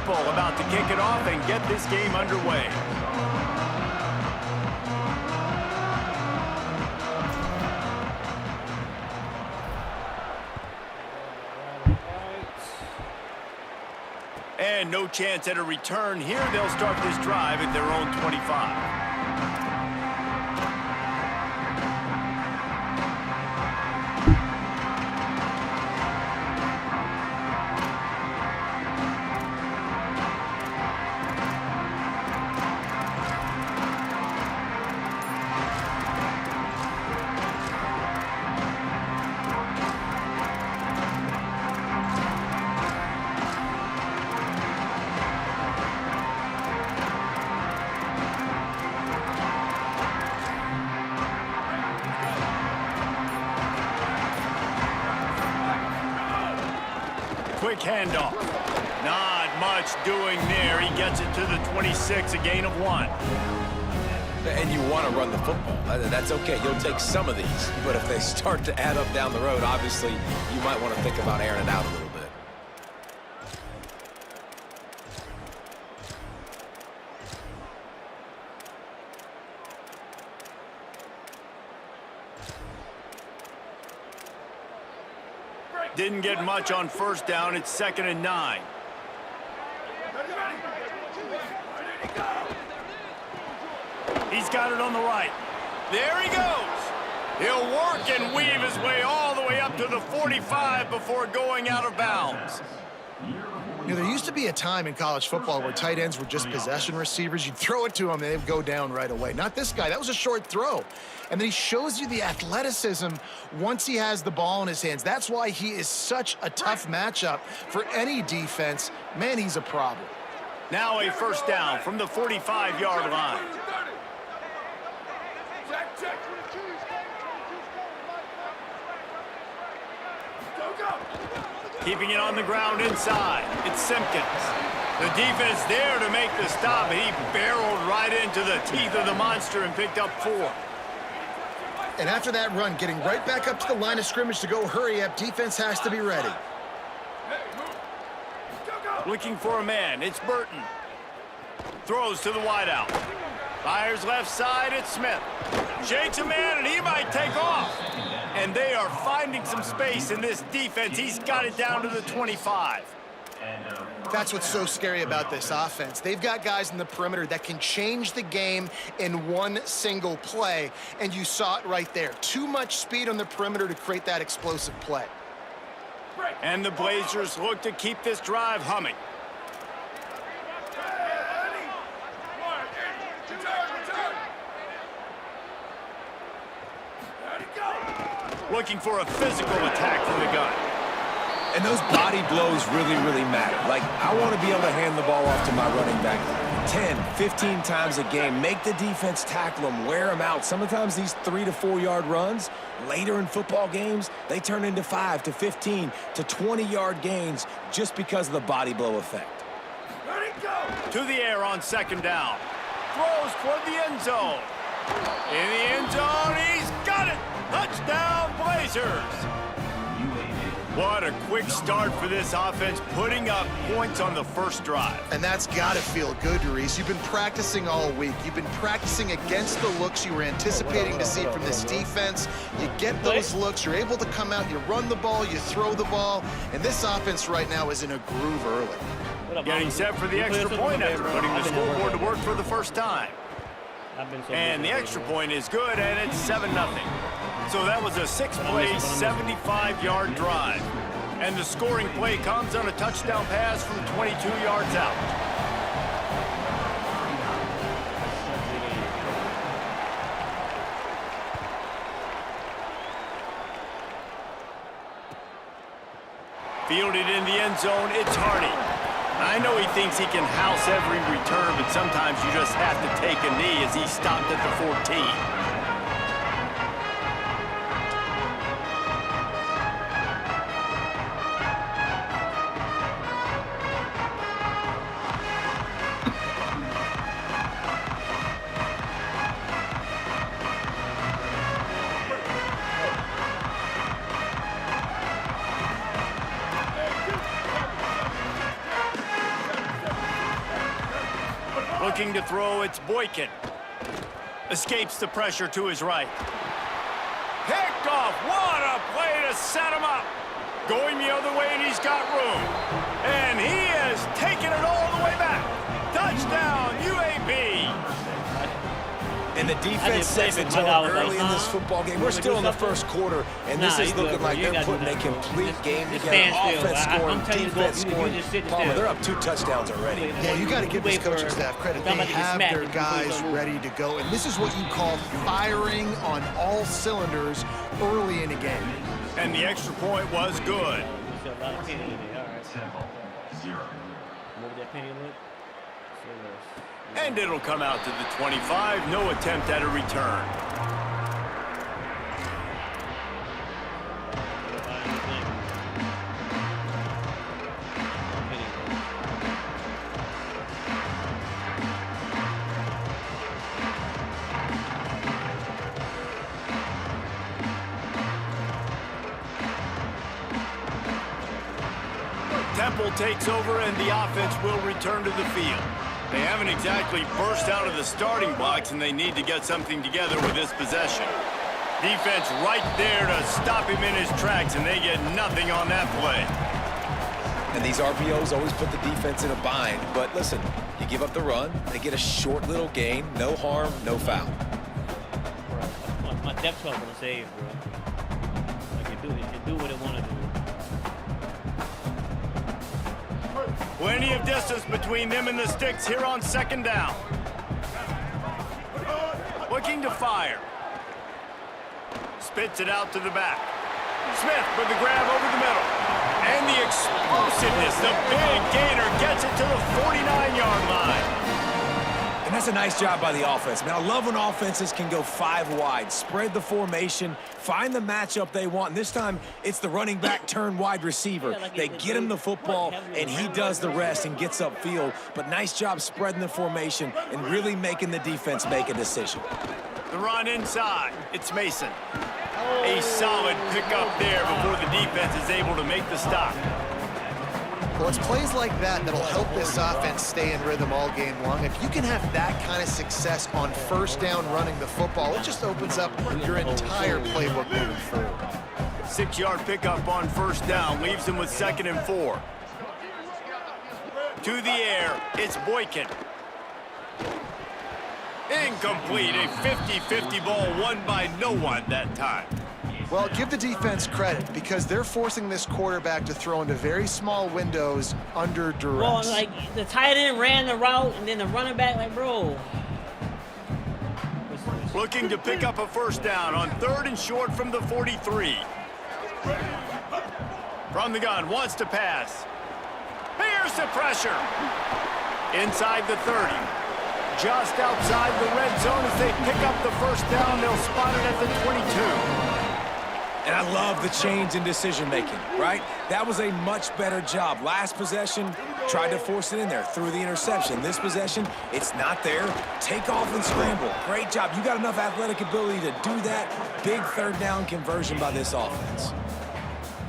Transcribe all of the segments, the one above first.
people about to kick it off and get this game underway. And no chance at a return here. They'll start this drive at their own 25. Quick handoff. Not much doing there. He gets it to the 26, a gain of 1. And you want to run the football. That's okay. You'll take some of these. But if they start to add up down the road, obviously, you might want to think about airing it out a little bit. Didn't get much on first down. It's 2nd and 9. He's got it on the right. There he goes. He'll work and weave his way all the way up to the 45 before going out of bounds. You know, there used to be a time in college football where tight ends were just possession receivers. You'd throw it to them, and they'd go down right away. Not this guy. That was a short throw. And then he shows you the athleticism once he has the ball in his hands. That's why he is such a tough matchup for any defense. Man, he's a problem. Now a first down from the 45-yard line. Keeping it on the ground inside. It's Simpkins. The defense there to make the stop. He barreled right into the teeth of the monster and picked up 4. And after that run, getting right back up to the line of scrimmage to go hurry up, defense has to be ready. Looking for a man. It's Burton. Throws to the wideout. Fires left side. It's Smith. Shakes a man, and he might take off. And they are finding some space in this defense. He's got it down to the 25. That's what's so scary about this offense. They've got guys in the perimeter that can change the game in one single play, and you saw it right there. Too much speed on the perimeter to create that explosive play. And the Blazers look to keep this drive humming. Looking for a physical attack from the gun. And those body blows really, really matter. Like, I want to be able to hand the ball off to my running back 10, 15 times a game. Make the defense tackle them, wear them out. Sometimes these 3 to 4 yard runs, later in football games, they turn into 5 to 15 to 20-yard gains just because of the body blow effect. To the air on 2nd down. Throws toward the end zone. In the end zone, he's got it! Touchdown, Blazers! What a quick start for this offense, putting up points on the first drive. And that's got to feel good, Reese. You've been practicing all week. You've been practicing against the looks you were anticipating to see from this defense. You get those looks, you're able to come out, you run the ball, you throw the ball, and this offense right now is in a groove early. Getting set for the extra point after putting the scoreboard to work for the first time. And the extra point is good, and it's 7-0. So that was a 6-play, 75-yard drive. And the scoring play comes on a touchdown pass from 22 yards out. Fielded in the end zone, it's Hardy. I know he thinks he can house every return, but sometimes you just have to take a knee as he stopped at the 14. Looking to throw, it's Boykin. Escapes the pressure to his right. Picked off. What a play to set him up. Going the other way, and he's got room. And he has taken it all the way back. Touchdown, UAB. And the defense sets the tone early in this football game. We're still in the first quarter, and this is looking like they're putting a complete game together. Offense scoring, defense scoring. Palmer, they're up 2 touchdowns already. Yeah, you got to give this coaching staff credit. They have their guys ready to go, and this is what you call firing on all cylinders early in a game. And the extra point was good. And it'll come out to the 25. No attempt at a return. Temple takes over, and the offense will return to the field. They haven't exactly burst out of the starting blocks, and they need to get something together with this possession. Defense right there to stop him in his tracks, and they get nothing on that play. And these RPOs always put the defense in a bind. But listen, you give up the run, they get a short little gain, no harm, no foul. Bro, my depth chart gonna save, bro. Like you do what it wanna do. Plenty of distance between them and the sticks here on second down. Looking to fire. Spits it out to the back. Smith with the grab over the middle. And the explosiveness, the big gainer gets it to the 49-yard line. And that's a nice job by the offense. Man, I love when offenses can go 5 wide, spread the formation, find the matchup they want. And this time, it's the running back turn wide receiver. They get him the football, and he does the rest and gets upfield. But nice job spreading the formation and really making the defense make a decision. The run inside. It's Mason. A solid pickup there before the defense is able to make the stop. Well, it's plays like that that'll help this offense stay in rhythm all game long. If you can have that kind of success on first down running the football, it just opens up your entire playbook moving forward. 6-yard pickup on first down leaves them with 2nd and 4. To the air, it's Boykin. Incomplete, a 50-50 ball won by no one that time. Well, give the defense credit because they're forcing this quarterback to throw into very small windows under duress. Well, like the tight end ran the route and then the running back, like, bro. Looking to pick up a first down on 3rd and short from the 43. From the gun, wants to pass. Here's the pressure. Inside the 30. Just outside the red zone as they pick up the first down. They'll spot it at the 22. And I love the change in decision-making, right? That was a much better job. Last possession, tried to force it in there, threw the interception. This possession, it's not there. Take off and scramble. Great job. You got enough athletic ability to do that. Big 3rd down conversion by this offense.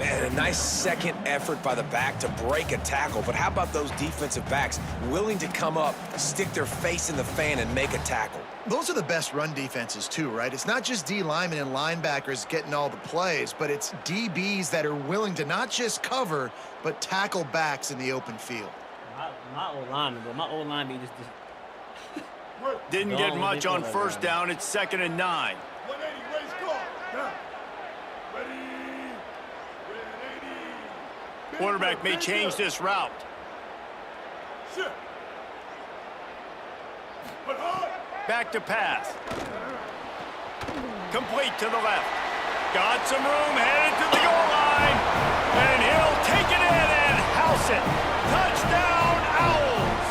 Man, a nice second effort by the back to break a tackle. But how about those defensive backs willing to come up, stick their face in the fan, and make a tackle? Those are the best run defenses, too, right? It's not just D linemen and linebackers getting all the plays, but it's DBs that are willing to not just cover, but tackle backs in the open field. My old lineman, but my old lineman just Didn't get much on first down. It's 2nd and 9. 180, raise call. Now. Ready. Quarterback may change this route. Shift. Put hard. Back to pass. Complete to the left. Got some room, headed to the goal line. And he'll take it in and house it. Touchdown, Owls.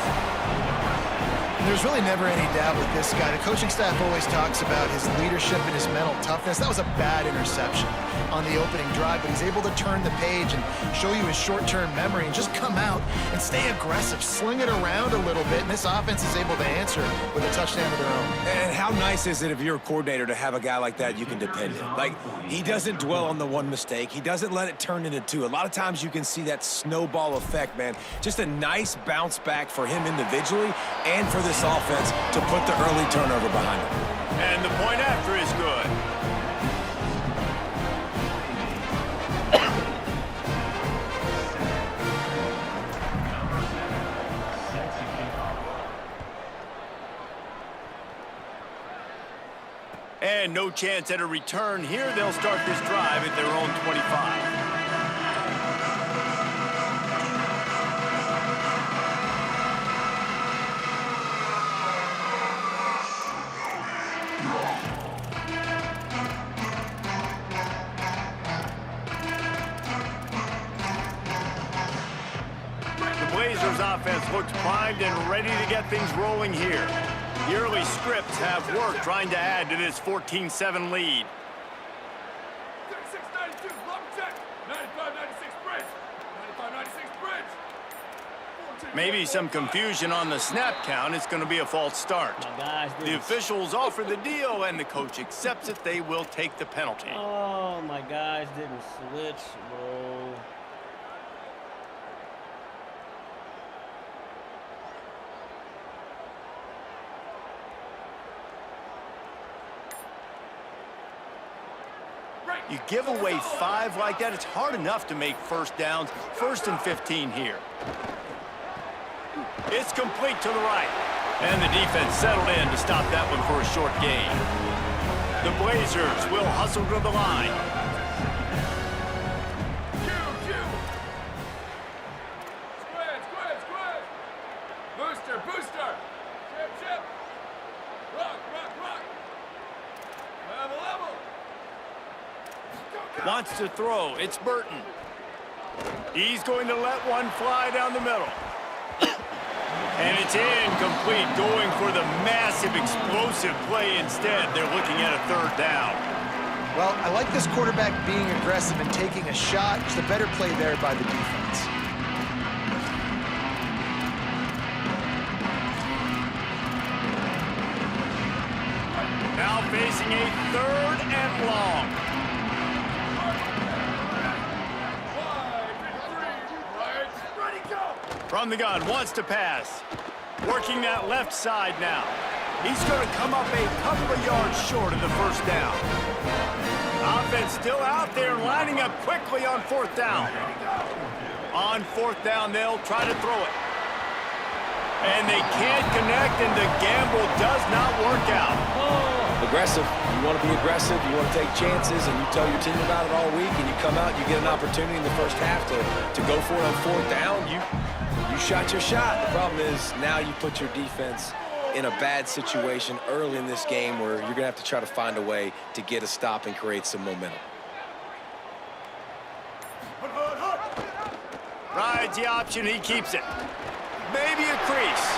There's really never any doubt with this guy. The coaching staff always talks about his leadership and his mental toughness. That was a bad interception on the opening drive, but he's able to turn the page and show you his short-term memory and just come out and stay aggressive, sling it around a little bit, and this offense is able to answer with a touchdown of their own. And how nice is it if you're a coordinator to have a guy like that you can depend on? Like, he doesn't dwell on the one mistake. He doesn't let it turn into 2. A lot of times you can see that snowball effect, man. Just a nice bounce back for him individually and for this this offense to put the early turnover behind them. And the point after is good. And no chance at a return here. They'll start this drive at their own 25. The Blazers offense looks primed and ready to get things rolling here. The early scripts have worked trying to add to this 14-7 lead. 36-92, long check. 95-96 bridge. 95-96 bridge. Maybe some confusion on the snap count. It's going to be a false start. My guys The didn't. officials offer the deal, and the coach accepts it. They will take the penalty. Oh, my guys didn't switch, bro. You give away 5 like that, it's hard enough to make first downs. 1st and 15 here. It's complete to the right. And the defense settled in to stop that one for a short gain. The Blazers will hustle to the line. Squid. Booster. Chip. Rock. Level. Wants to throw. It's Burton. He's going to let one fly down the middle. And it's incomplete, going for the massive, explosive play instead. They're looking at a 3rd down. Well, I like this quarterback being aggressive and taking a shot. Just a better play there by the defense. Now facing a 3rd and long. From the gun, wants to pass. Working that left side now. He's going to come up a couple of yards short of the 1st down. Offense still out there, lining up quickly on 4th down. On 4th down, they'll try to throw it. And they can't connect, and the gamble does not work out. Aggressive. You want to be aggressive. You want to take chances, and you tell your team about it all week, and you come out, you get an opportunity in the first half to go for it on 4th down. You shot your shot. The problem is now you put your defense in a bad situation early in this game where you're going to have to try to find a way to get a stop and create some momentum. Rides the option, he keeps it. Maybe a crease.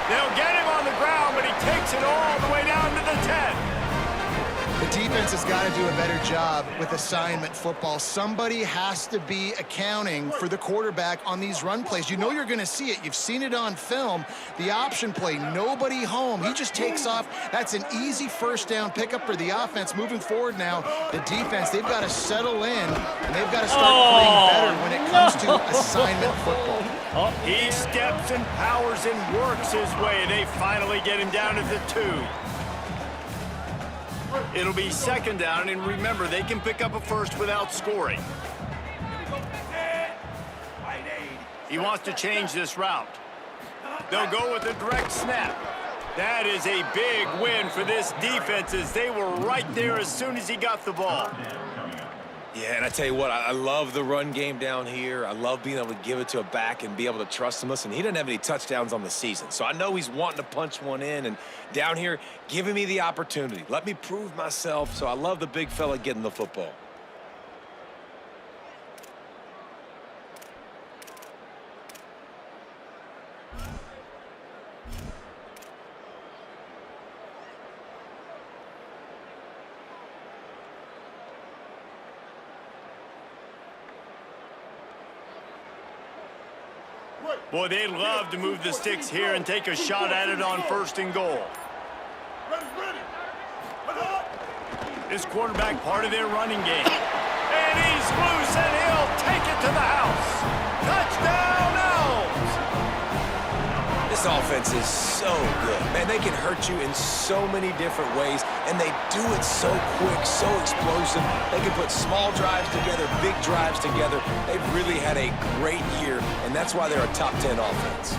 They'll get him on the ground, but he takes it all the way down to the 10. The defense has got to do a better job with assignment football. Somebody has to be accounting for the quarterback on these run plays. You know you're going to see it. You've seen it on film. The option play, nobody home. He just takes off. That's an easy 1st down pickup for the offense. Moving forward now, the defense, they've got to settle in, and they've got to start playing better when it comes to assignment football. He steps and powers and works his way. They finally get him down to the 2. It'll be 2nd down, and remember, they can pick up a 1st without scoring. He wants to change this route. They'll go with a direct snap. That is a big win for this defense, as they were right there as soon as he got the ball. Yeah, and I tell you what, I love the run game down here. I love being able to give it to a back and be able to trust him. Listen, he doesn't have any touchdowns on the season, so I know he's wanting to punch one in. And down here, giving me the opportunity. Let me prove myself, so I love the big fella getting the football. Boy, they'd love to move the sticks here and take a shot at it on 1st and goal. This quarterback part of their running game. And he's loose, and he'll take it to the house. Touchdown, Owls! This This offense is so good. Man, they can hurt you in so many different ways, and they do it so quick, so explosive. They can put small drives together, big drives together. They've really had a great year, and that's why they're a top 10 offense.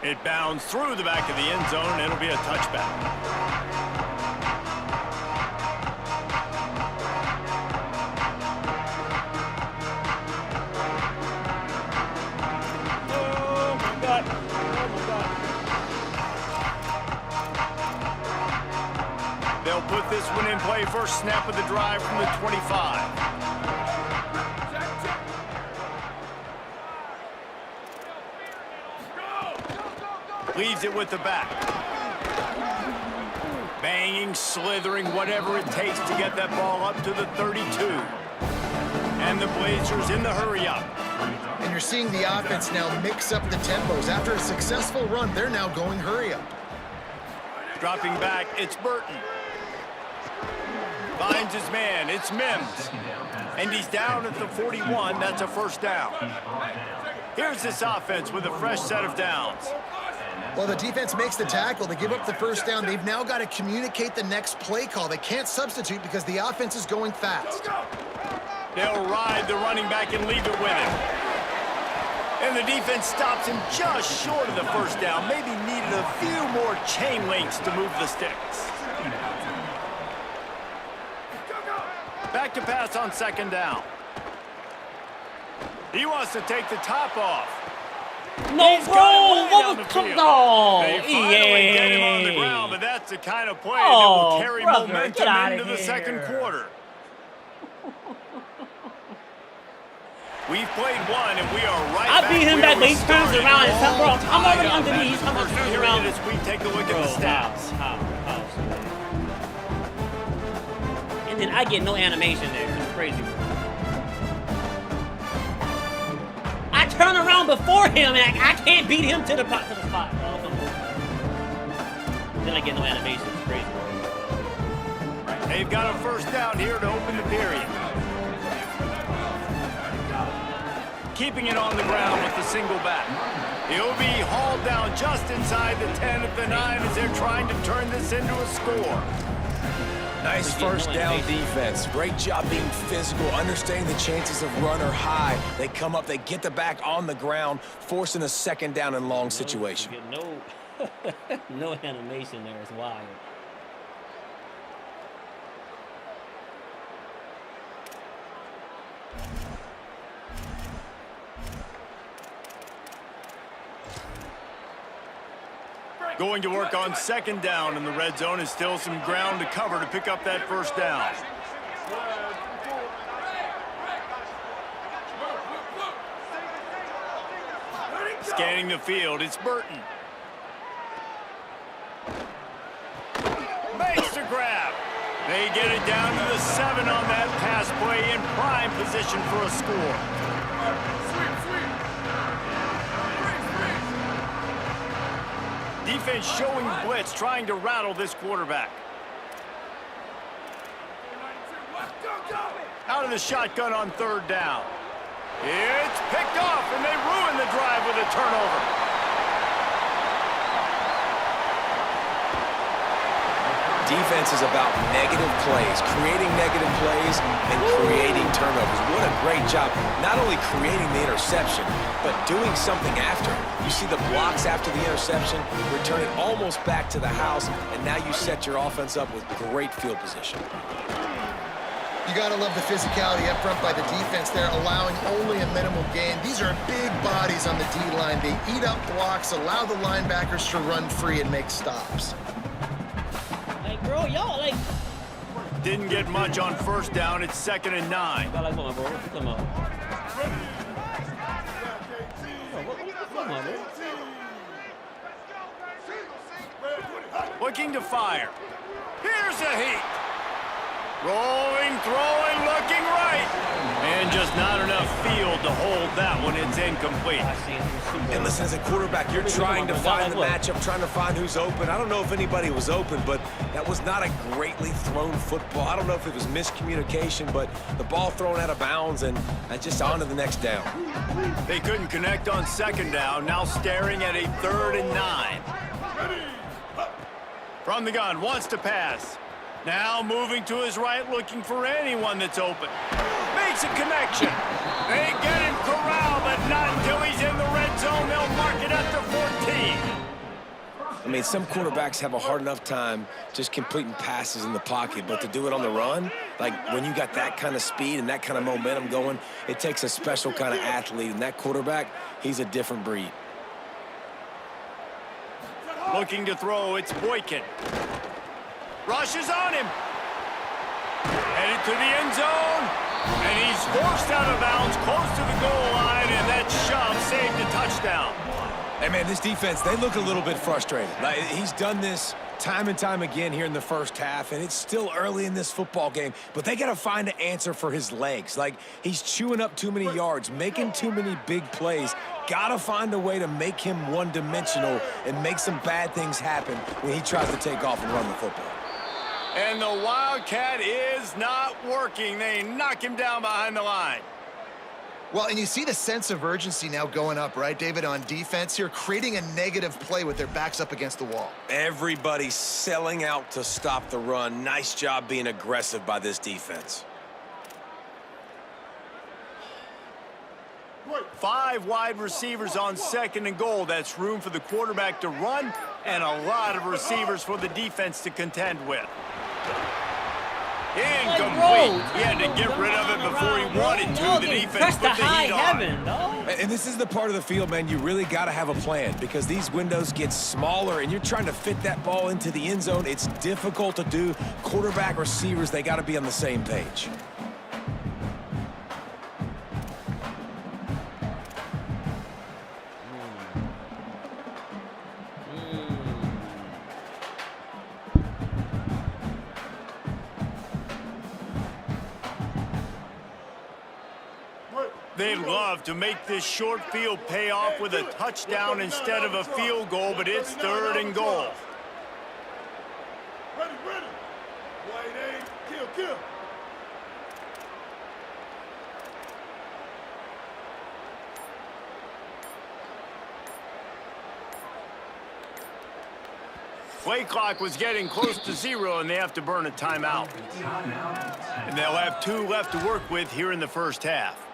It bounds through the back of the end zone, and it'll be a touchback. Oh, my God. Oh, my God. They'll put this one in play first snap of the drive from the 25. Leaves it with the back. Banging, slithering, whatever it takes to get that ball up to the 32. And the Blazers in the hurry-up. And you're seeing the offense now mix up the tempos. After a successful run, they're now going hurry-up. Dropping back, it's Burton. Finds his man, it's Mims. And he's down at the 41, that's a first down. Here's this offense with a fresh set of downs. Well, the defense makes the tackle. They give up the first down. They've now got to communicate the next play call. They can't substitute because the offense is going fast. They'll ride the running back and leave it with him. And the defense stops him just short of the first down. Maybe needed a few more chain links to move the sticks. Back to pass on second down. He wants to take the top off. No, He's bro! got it way down What the was field. no? They finally get him on the ground, but that's the kind of play that Oh, will carry brother, momentum get outta into the second here. quarter. We've played one, and we are right I back beat him where back, but we he turns started. around and says, bro, All I'm already tied up underneath. after How much the first turns period around? as we take a look Bro, at the stats. how? And then I get no animation there. It's crazy, bro. I turn around before him, and I can't beat him to the spot. Oh, come on. Then I get no animation. It's crazy, bro. They've got a first down here to open the period. Keeping it on the ground with the single back. He'll be hauled down just inside the 10 at the 9 as they're trying to turn this into a score. Nice first down defense. Great job being physical, understanding the chances of run are high. They come up, they get the back on the ground, forcing a second down and long situation. No animation there. It's wild. Going to work on second down in the red zone is still some ground to cover to pick up that first down. Scanning the field, it's Burton. Makes the grab. They get it down to the 7 on that pass play in prime position for a score. Defense showing blitz, trying to rattle this quarterback. Out of the shotgun on third down. It's picked off, and they ruin the drive with a turnover. Defense is about negative plays, creating negative plays and creating turnovers. What a great job, not only creating the interception, but doing something after. You see the blocks after the interception, return it almost back to the house, and now you set your offense up with great field position. You got to love the physicality up front by the defense there, allowing only a minimal gain. These are big bodies on the D-line. They eat up blocks, allow the linebackers to run free and make stops. Like, bro, y'all, like... Didn't get much on first down. It's 2nd and 9. Y'all like, come on, bro. Come on. Come on, bro. Looking to fire. Here's a heat. Rolling, throwing, looking right. And just not enough field to hold that one. It's incomplete. And listen, as a quarterback, you're trying to find the matchup, trying to find who's open. I don't know if anybody was open, but that was not a greatly thrown football. I don't know if it was miscommunication, but the ball thrown out of bounds and just on to the next down. They couldn't connect on second down. Now staring at a 3rd and 9. From the gun, wants to pass. Now moving to his right, looking for anyone that's open. Makes a connection. They get him corralled, but not until he's in the red zone. They'll mark it at the 14. I mean, some quarterbacks have a hard enough time just completing passes in the pocket, but to do it on the run, like when you got that kind of speed and that kind of momentum going, it takes a special kind of athlete, and that quarterback, he's a different breed. Looking to throw, it's Boykin. Rushes on him. Headed to the end zone. And he's forced out of bounds close to the goal line, and that shove saved a touchdown. Hey, man, this defense, they look a little bit frustrated. Like, he's done this time and time again here in the first half, and it's still early in this football game, but they got to find an answer for his legs. Like, he's chewing up too many yards, making too many big plays. Got to find a way to make him one-dimensional and make some bad things happen when he tries to take off and run the football. And the Wildcat is not working. They knock him down behind the line. Well, and you see the sense of urgency now going up, right, David, on defense here, creating a negative play with their backs up against the wall. Everybody's selling out to stop the run. Nice job being aggressive by this defense. 5 wide receivers on 2nd and goal. That's room for the quarterback to run and a lot of receivers for the defense to contend with. Incomplete. He had to get rid of it before he wanted to. The defense put the heat on. And this is the part of the field, man, you really got to have a plan because these windows get smaller and you're trying to fit that ball into the end zone. It's difficult to do. Quarterback, receivers, they got to be on the same page. They'd love to make this short field pay off with a touchdown instead of a field goal, but it's 3rd and goal. Ready, ready. Wide aim, kill, kill. Play clock was getting close to 0, and they have to burn a timeout. And they'll have 2 left to work with here in the first half.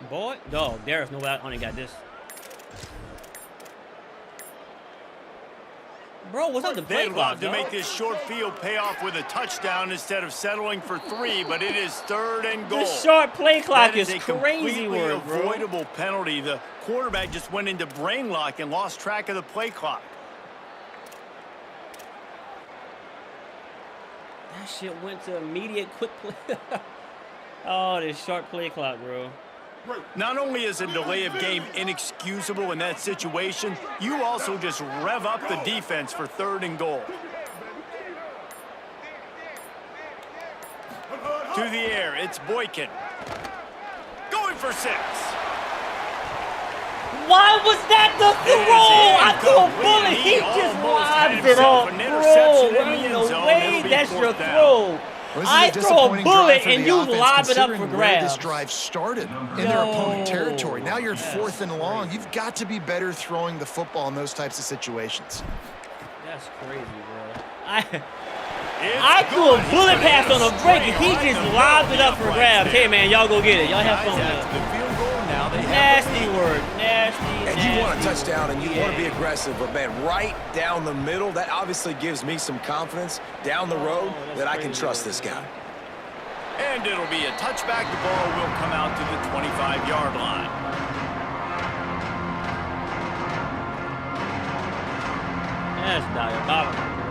Boy, no, there's no way I only got this. Bro, what's up the play They'd clock, love to make this short field pay off with a touchdown instead of settling for 3, but it is 3rd and goal. This short play clock is a crazy work, bro. avoidable penalty. The quarterback just went into brain lock and lost track of the play clock. That shit went to immediate quick play. Oh, this short play clock, bro. Not only is a delay of game inexcusable in that situation, you also just rev up the defense for 3rd and goal. To the air, it's Boykin. Going for 6. Why was that the throw? I threw a bullet. He just lobs it off, bro. Ain't no way that's your throw. Well, I throw a bullet and you lob it up for grabs. This drive started in their opponent territory. Now you're at 4th and long. You've got to be better throwing the football in those types of situations. That's crazy, bro. I threw a bullet pass on a break and he just lobbed it up for grabs. Hey, man, y'all go get it. Y'all have fun with it. Nasty word. Nasty. And you want a touchdown and you want to be aggressive, but man, right down the middle, that obviously gives me some confidence down the road that I can trust this guy. And it'll be a touchback. The ball will come out to the 25-yard line. That's diabolical, bro.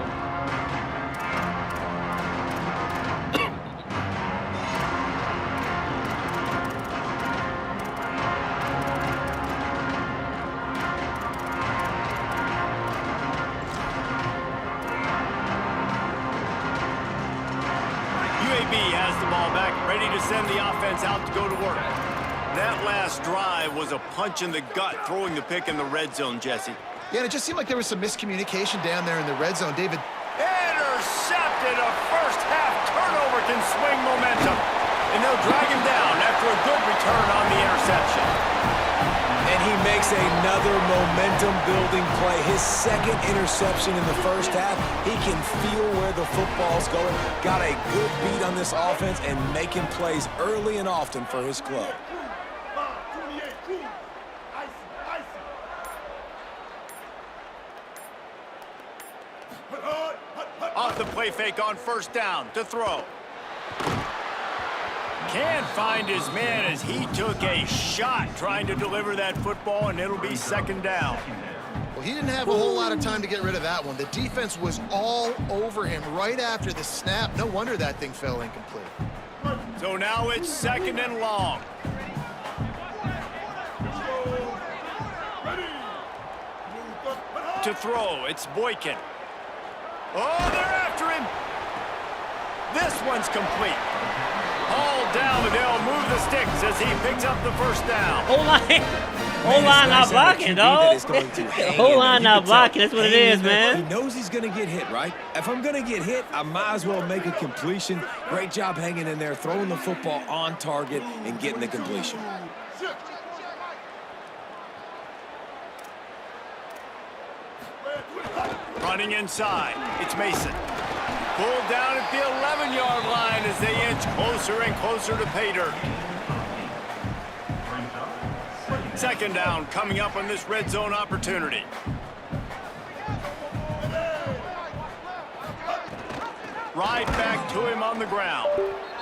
UAB has the ball back, ready to send the offense out to go to work. That last drive was a punch in the gut, throwing the pick in the red zone, Jesse. Yeah, and it just seemed like there was some miscommunication down there in the red zone. David. Intercepted. A first-half turnover can swing momentum. And they'll drag him down after a good return on the interception. And he makes another momentum-building play. His second interception in the first half. He can feel where the football's going. Got a good beat on this offense and making plays early and often for his club. Off the play fake on first down to throw. Can't find his man as he took a shot trying to deliver that football, and it'll be second down. Well, he didn't have a whole lot of time to get rid of that one. The defense was all over him right after the snap. No wonder that thing fell incomplete. So now it's second and long. To throw, it's Boykin. Oh, they're after him. This one's complete. Hauled down, but they'll move the sticks as he picks up the first down. Whole line not blocking, dog. Whole line not blocking. That's what it is, man. He knows he's going to get hit, right? If I'm going to get hit, I might as well make a completion. Great job hanging in there, throwing the football on target and getting the completion. Running inside, it's Mason. Pulled down at the 11-yard line as they inch closer and closer to pay dirt. Second down coming up on this red zone opportunity. Right back to him on the ground.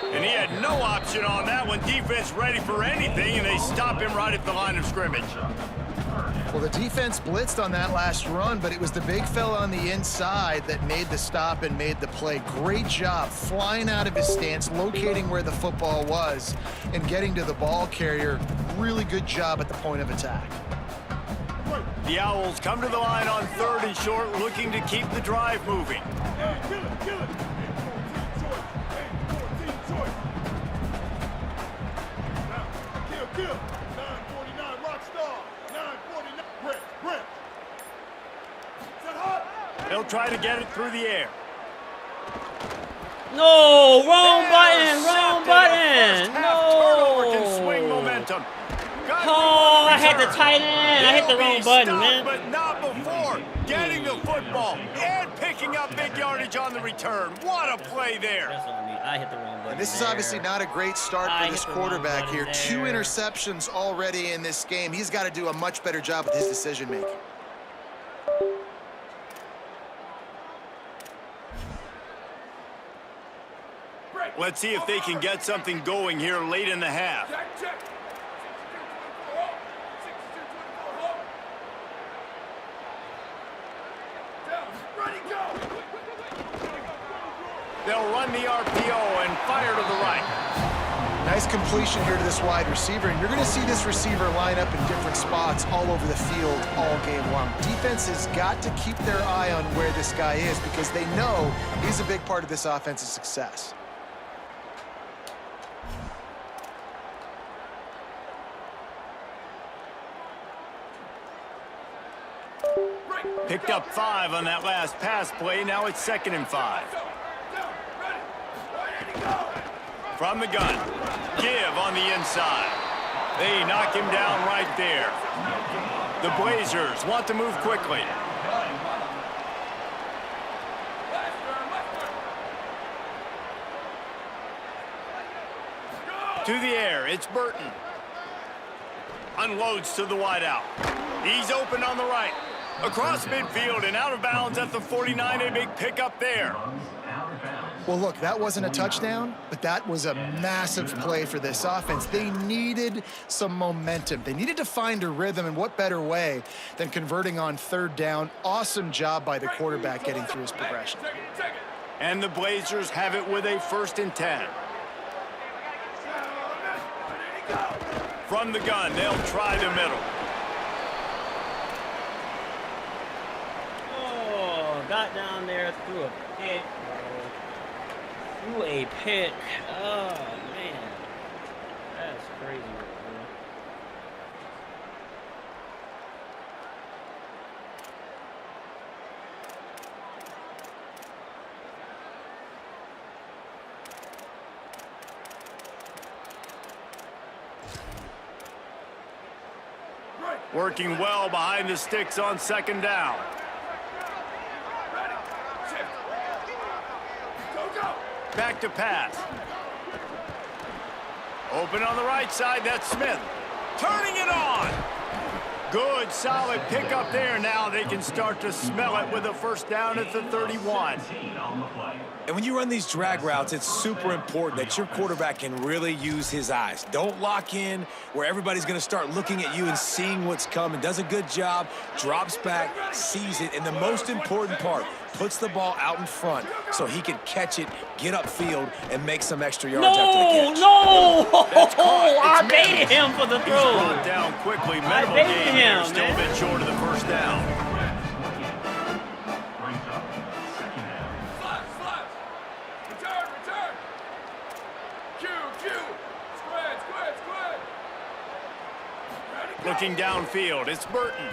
And he had no option on that one. Defense ready for anything, and they stop him right at the line of scrimmage. Well, the defense blitzed on that last run, but it was the big fella on the inside that made the stop and made the play. Great job flying out of his stance, locating where the football was, and getting to the ball carrier. Really good job at the point of attack. The Owls come to the line on 3rd and short, looking to keep the drive moving. They'll try to get it through the air. No, wrong button. Turnover can No. swing momentum. Oh, I had the tight end. I hit the wrong button, man. But not before getting the football and picking up big yardage on the return. What a play there. That's on me. I hit the wrong button. And this is obviously not a great start for this quarterback here. 2 there. interceptions already in this game. He's got to do a much better job with his decision-making. Let's see if they can get something going here late in the half. They'll run the RPO and fire to the right. Nice completion here to this wide receiver, and you're going to see this receiver line up in different spots all over the field all game long. Defense has got to keep their eye on where this guy is because they know he's a big part of this offense's success. Picked up 5 on that last pass play. Now it's 2nd and 5. From the gun, give on the inside. They knock him down right there. The Blazers want to move quickly. To the air, it's Burton. Unloads to the wideout. He's open on the right. Across midfield and out of bounds at the 49, a big pickup there. Well, look, that wasn't a touchdown, but that was a massive play for this offense. They needed some momentum. They needed to find a rhythm, and what better way than converting on 3rd down. Awesome job by the quarterback getting through his progression. And the Blazers have it with a 1st and 10. From the gun, they'll try the middle. Oh, got down there through a pick. Ooh, a pick. Oh, man. That's crazy, bro. Working well behind the sticks on second down. Back to pass. Open on the right side, that's Smith. Turning it on. Good, solid pickup there. Now they can start to smell it with a first down at the 31. And when you run these drag routes, it's super important that your quarterback can really use his eyes. Don't lock in where everybody's going to start looking at you and seeing what's coming. Does a good job, drops back, sees it, and the most important part, puts the ball out in front so he can catch it, get upfield, and make some extra yards after the catch. I baited him for the throw. He's brought down quickly. Minimal gain here. Still a bit short of the first down. Looking downfield, it's Burton.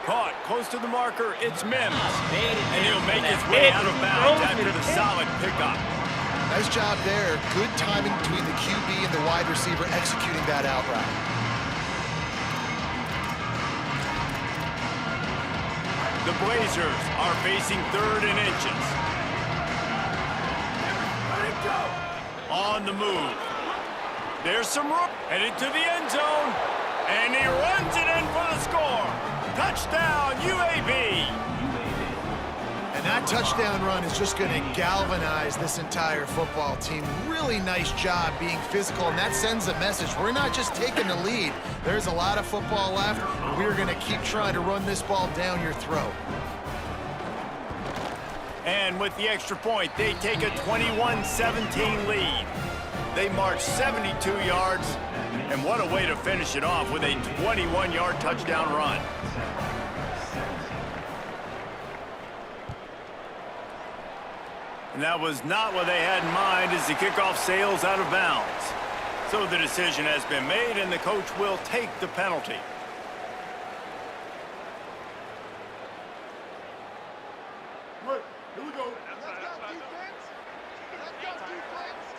Caught close to the marker, it's Mims. And he'll make his way out of bounds after the solid pickup. Nice job there. Good timing between the QB and the wide receiver executing that out route. The Blazers are facing 3rd and inches. On the move. There's some room. Headed to the end zone. And he runs it in for the score. Touchdown, UAB. And that touchdown run is just going to galvanize this entire football team. Really nice job being physical, and that sends a message. We're not just taking the lead. There's a lot of football left. We're going to keep trying to run this ball down your throat. And with the extra point, they take a 21-17 lead. They march 72 yards, and what a way to finish it off with a 21-yard touchdown run. And that was not what they had in mind as the kickoff sails out of bounds. So the decision has been made, and the coach will take the penalty.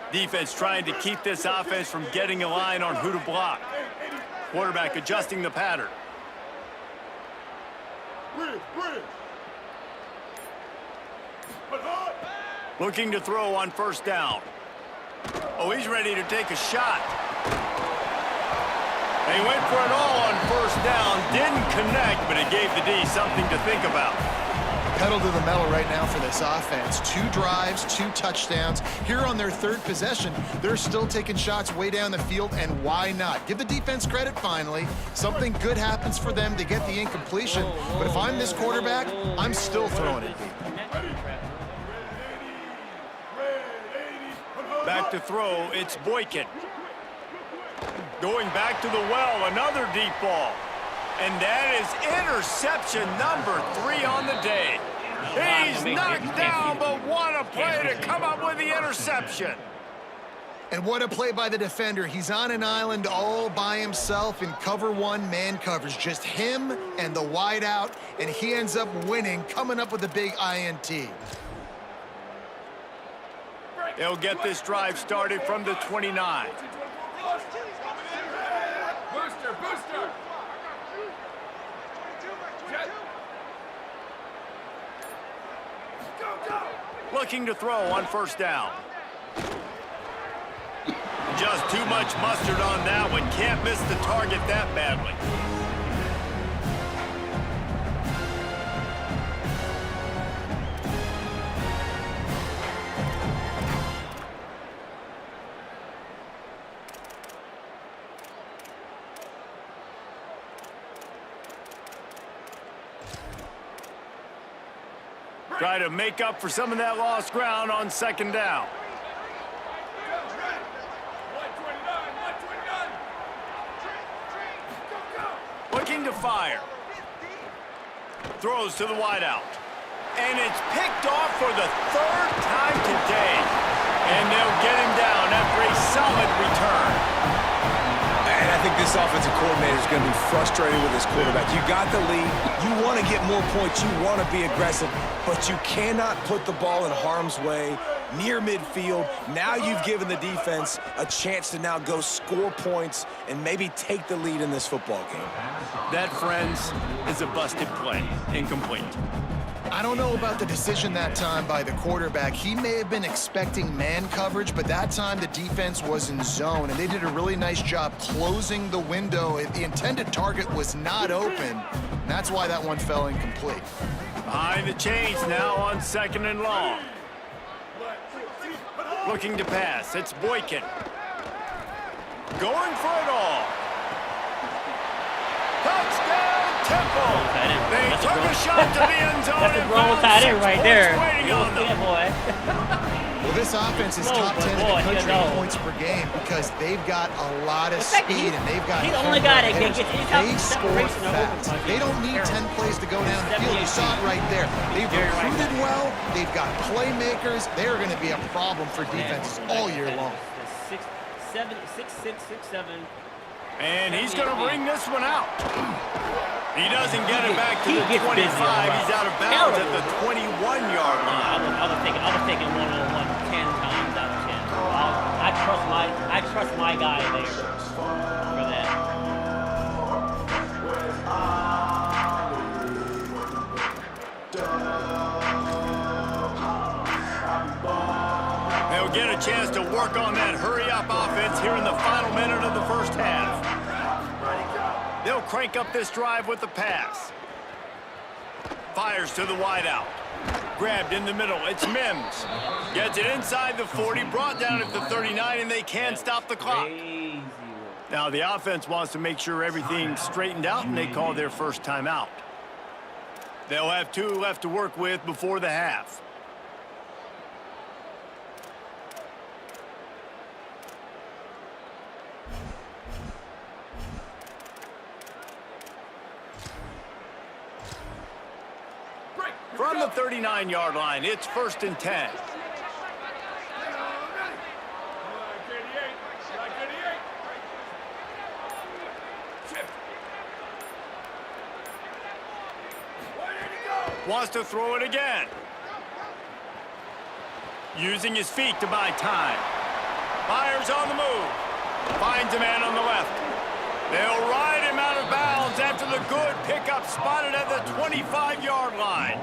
Defense trying to keep this offense from getting a line on who to block. Quarterback adjusting the pattern. Looking to throw on first down. Oh, he's ready to take a shot. They went for it all on first down. Didn't connect, but it gave the D something to think about. Pedal to the metal right now for this offense. 2 drives, 2 touchdowns. Here on their 3rd possession, they're still taking shots way down the field, and why not? Give the defense credit finally. Something good happens for them to get the incompletion. But if I'm this quarterback, I'm still throwing it deep. Back to throw, it's Boykin. Going back to the well, another deep ball. And that is interception number 3 on the day. He's knocked down, but what a play to come up with the interception. And what a play by the defender. He's on an island all by himself in cover 1 man coverage. Just him and the wide out, and he ends up winning, coming up with a big INT. They'll get this drive started from the 29. Booster. Looking to throw on first down. Just too much mustard on that one. Can't miss the target that badly. Try to make up for some of that lost ground on second down. Looking to fire. Throws to the wideout. And it's picked off for the third time today. And they'll get him down after a solid return. And I think this offensive coordinator is going to be frustrated with his quarterback. You got the lead. You want to get more points. You want to be aggressive. But you cannot put the ball in harm's way near midfield. Now you've given the defense a chance to now go score points and maybe take the lead in this football game. That, friends, is a busted play. Incomplete. I don't know about the decision that time by the quarterback. He may have been expecting man coverage, but that time the defense was in zone, and they did a really nice job closing the window. The intended target was not open. That's why that one fell incomplete. Behind the chains now on 2nd and long. Looking to pass. It's Boykin. Going for it all. Touchdown, Temple. They took a shot to the end zone. That's a grown tight end right there. Waiting on them. Boy. Well, this offense is top 10 in the country in points per game because they've got a lot of speed and they've got. He's the only guy that can get They score fast. They don't need 10 plays to go down the field. You saw it right there. They've recruited well. They've got playmakers. They're going to be a problem for defenses all year long. 6'7". And he's going to bring this one out. He doesn't get it back to the 25. He's out of bounds at the 21-yard line. I was taking 1-on-1 10 times out of 10. I trust my guy there for that. They'll get a chance to work on that hurry-up offense here in the final minute of the first half. They'll crank up this drive with the pass. Fires to the wideout. Grabbed in the middle. It's Mims. Gets it inside the 40, brought down at the 39, and they can stop the clock. Now the offense wants to make sure everything's straightened out, and they call their first timeout. They'll have 2 left to work with before the half. From the 39-yard line, it's 1st and 10. Wants to throw it again. Using his feet to buy time. Fires on the move. Finds a man on the left. They'll ride him out of bounds after the good pickup spotted at the 25-yard line.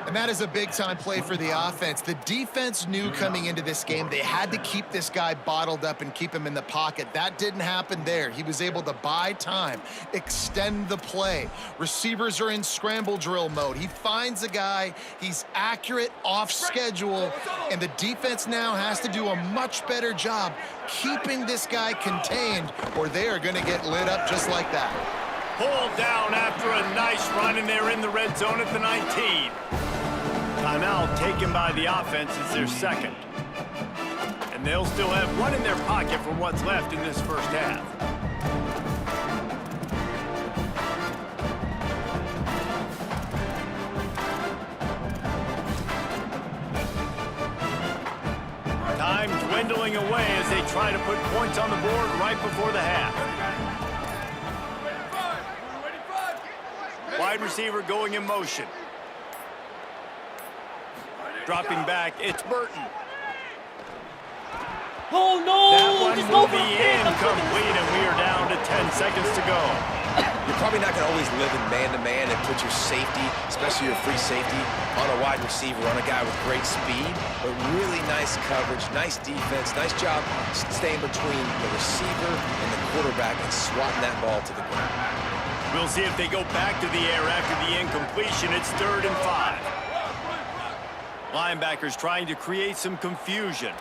And that is a big-time play for the offense. The defense knew coming into this game they had to keep this guy bottled up and keep him in the pocket. That didn't happen there. He was able to buy time, extend the play. Receivers are in scramble drill mode. He finds a guy, he's accurate, off schedule, and the defense now has to do a much better job keeping this guy contained, or they are going to get lit up just like that. Pulled down after a nice run, and they're in the red zone at the 19. Timeout taken by the offense is their second. And they'll still have one in their pocket for what's left in this first half. Time dwindling away as they try to put points on the board right before the half. Wide receiver going in motion. Dropping back, it's Burton. Oh, no! That one will be incomplete, and we are down to 10 seconds to go. You're probably not going to always live in man-to-man and put your safety, especially your free safety, on a wide receiver, on a guy with great speed, but really nice coverage, nice defense, nice job staying between the receiver and the quarterback and swatting that ball to the ground. We'll see if they go back to the air after the incompletion. It's 3rd and 5. Linebackers trying to create some confusion.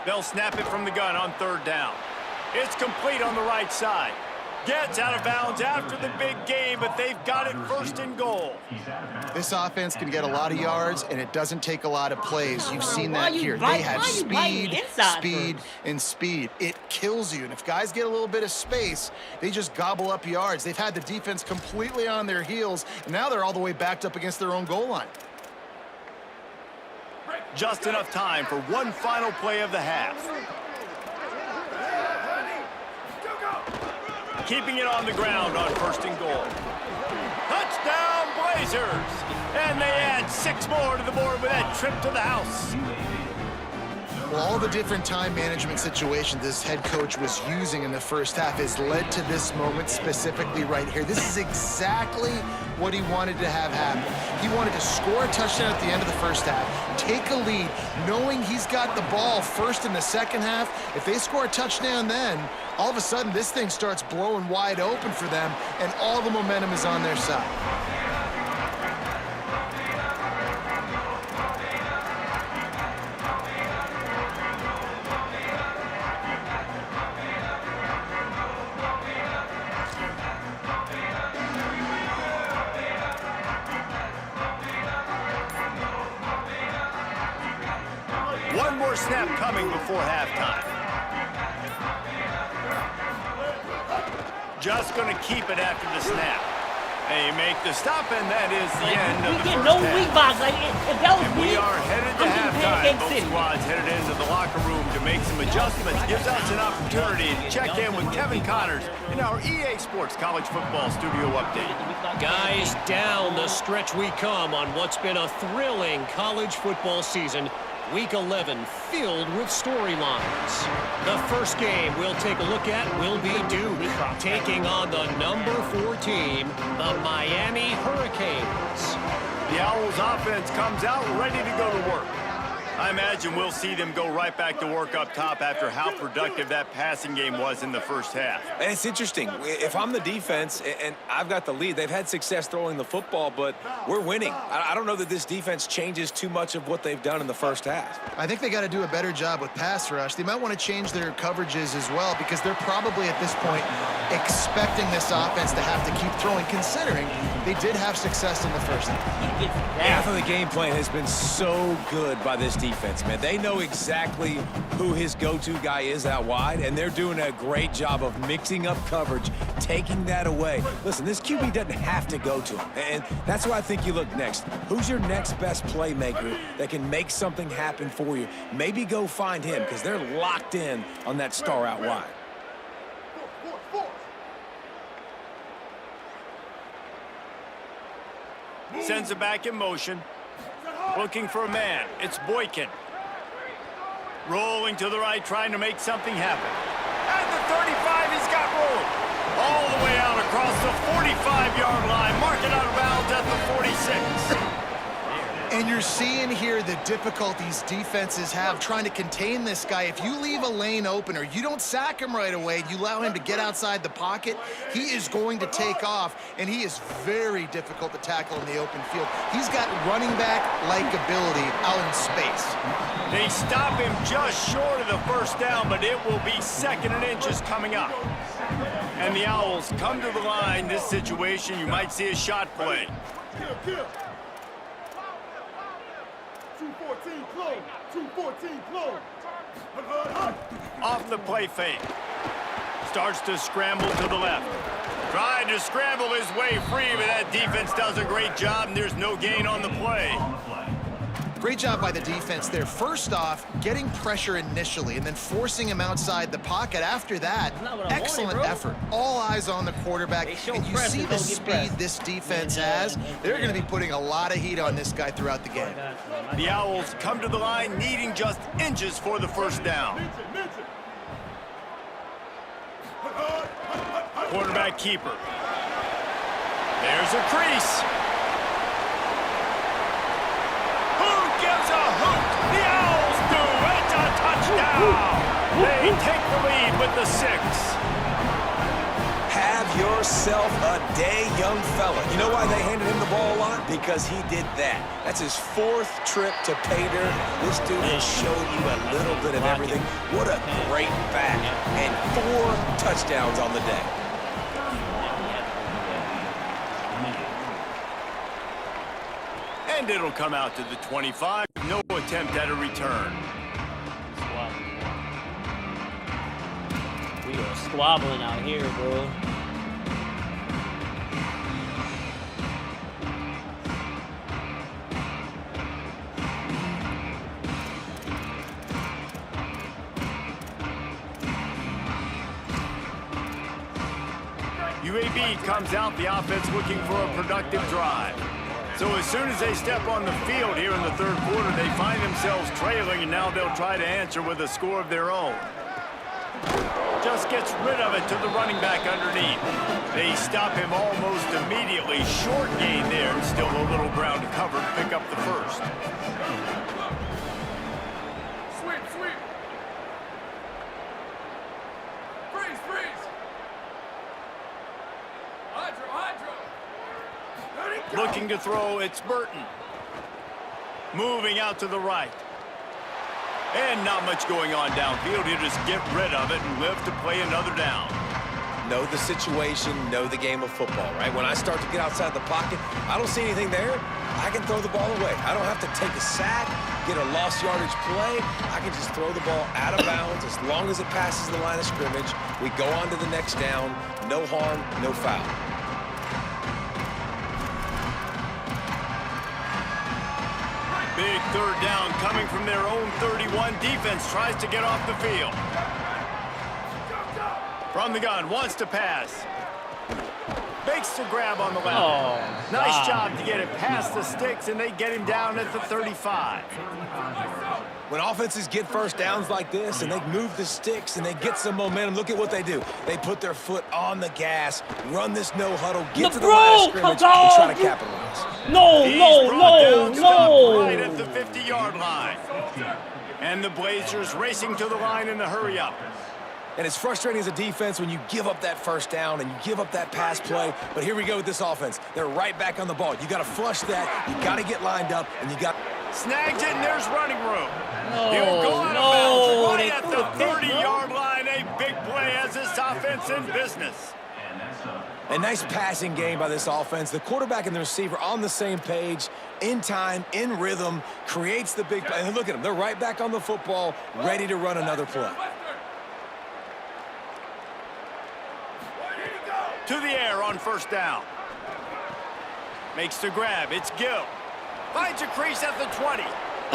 They'll snap it from the gun on 3rd down. It's complete on the right side. Gets out of bounds after the big game, but they've got it first and goal. This offense can get a lot of yards, and it doesn't take a lot of plays. You've seen that here. Why They have you biting speed, inside speed, first? and speed. It kills you. And if guys get a little bit of space, they just gobble up yards. They've had the defense completely on their heels, and now they're all the way backed up against their own goal line. Just enough time for one final play of the half. Keeping it on the ground on first and goal. Touchdown, Blazers! And they add 6 more to the board with that trip to the house. Well, all the different time management situations this head coach was using in the first half has led to this moment specifically right here. This is exactly what he wanted to have happen. He wanted to score a touchdown at the end of the first half, take a lead, knowing he's got the ball first in the second half. If they score a touchdown then, all of a sudden this thing starts blowing wide open for them, and all the momentum is on their side. One more snap coming before halftime. Just going to keep it after the snap. They make the stop, and that is the end of the first no half. weak box. Like, if that was And me, we are headed to I'm getting halftime. Pancake Both City. squads headed into the locker room to make some adjustments. Gives us an opportunity to check in with Kevin Connors in our EA Sports College Football Studio Update. Guys, down the stretch we come on what's been a thrilling college football season. Week 11 filled with storylines. The first game we'll take a look at will be Duke taking on the number 4 team, the Miami Hurricanes. The Owls offense comes out ready to go to work. I imagine we'll see them go right back to work up top after how productive that passing game was in the first half. And it's interesting. If I'm the defense and I've got the lead, they've had success throwing the football, but we're winning. I don't know that this defense changes too much of what they've done in the first half. I think they got to do a better job with pass rush. They might want to change their coverages as well, because they're probably at this point expecting this offense to have to keep throwing, considering they did have success in the first half. Half of the game plan has been so good by this defense, man. They know exactly who his go-to guy is out wide, and they're doing a great job of mixing up coverage, taking that away. Listen, this QB doesn't have to go to him, and that's why I think you look next. Who's your next best playmaker that can make something happen for you? Maybe go find him, because they're locked in on that star out wide. Sends it back in motion. Looking for a man. It's Boykin. Rolling to the right, trying to make something happen. At the 35, he's got room. All the way out across the 45-yard line. Mark it out of bounds at the 46. And you're seeing here the difficulties defenses have trying to contain this guy. If you leave a lane open or you don't sack him right away, you allow him to get outside the pocket, he is going to take off, and he is very difficult to tackle in the open field. He's got running back-like ability out in space. They stop him just short of the first down, but it will be 2nd and inches coming up. And the Owls come to the line. This situation, you might see a shot play. Kill. 214 close. 214 close. Off the play fake. Starts to scramble to the left. Tried to scramble his way free, but that defense does a great job, and there's no gain on the play. Great job by the defense there. First off, getting pressure initially and then forcing him outside the pocket. After that, excellent effort. All eyes on the quarterback. And you see the speed this defense has. They're going to be putting a lot of heat on this guy throughout the game. The Owls come to the line needing just inches for the first down. Quarterback keeper. There's a crease. Gives a hoot. The Owls do. It's a touchdown. They take the lead with the 6. Have yourself a day, young fella. You know why they handed him the ball a lot? Because he did that. That's his 4th trip to pay dirt. This dude has showed you a little bit of everything. What a great back. And 4 touchdowns on the day. And it'll come out to the 25. No attempt at a return. We are squabbling out here, bro. UAB comes out, the offense looking for a productive drive. So as soon as they step on the field here in the third quarter, they find themselves trailing, and now they'll try to answer with a score of their own. Just gets rid of it to the running back underneath. They stop him almost immediately. Short gain there, and still a little ground to cover to pick up the first. Sweep, sweep. Freeze, freeze. Hydro, hydro. Let it go. Looking to throw, it's Burton. Moving out to the right. And not much going on downfield. He'll just get rid of it and live to play another down. Know the situation, know the game of football, right? When I start to get outside the pocket, I don't see anything there, I can throw the ball away. I don't have to take a sack, get a lost yardage play. I can just throw the ball out of bounds as long as it passes the line of scrimmage. We go on to the next down. No harm, no foul. Big third down coming from their own 31. Defense tries to get off the field. From the gun, wants to pass. Makes the grab on the left. Oh, nice job to get it past the sticks, and they get him down at the 35. When offenses get first downs like this and they move the sticks and they get some momentum, look at what they do. They put their foot on the gas, run this no huddle, get to the line of scrimmage, and try to capitalize. No. Right at the 50-yard line. And the Blazers racing to the line in the hurry up. And it's frustrating as a defense when you give up that first down and you give up that pass play. But here we go with this offense. They're right back on the ball. You got to flush that. You got to get lined up, and you got. Snags it, and there's running room. He'll go out of bounds right at the 30-yard line. A big play as this offense in business. A nice passing game by this offense. The quarterback and the receiver on the same page, in time, in rhythm, creates the big play. And look at them. They're right back on the football, ready to run another play. To the air on first down. Makes the grab. It's Gill. Finds a crease at the 20.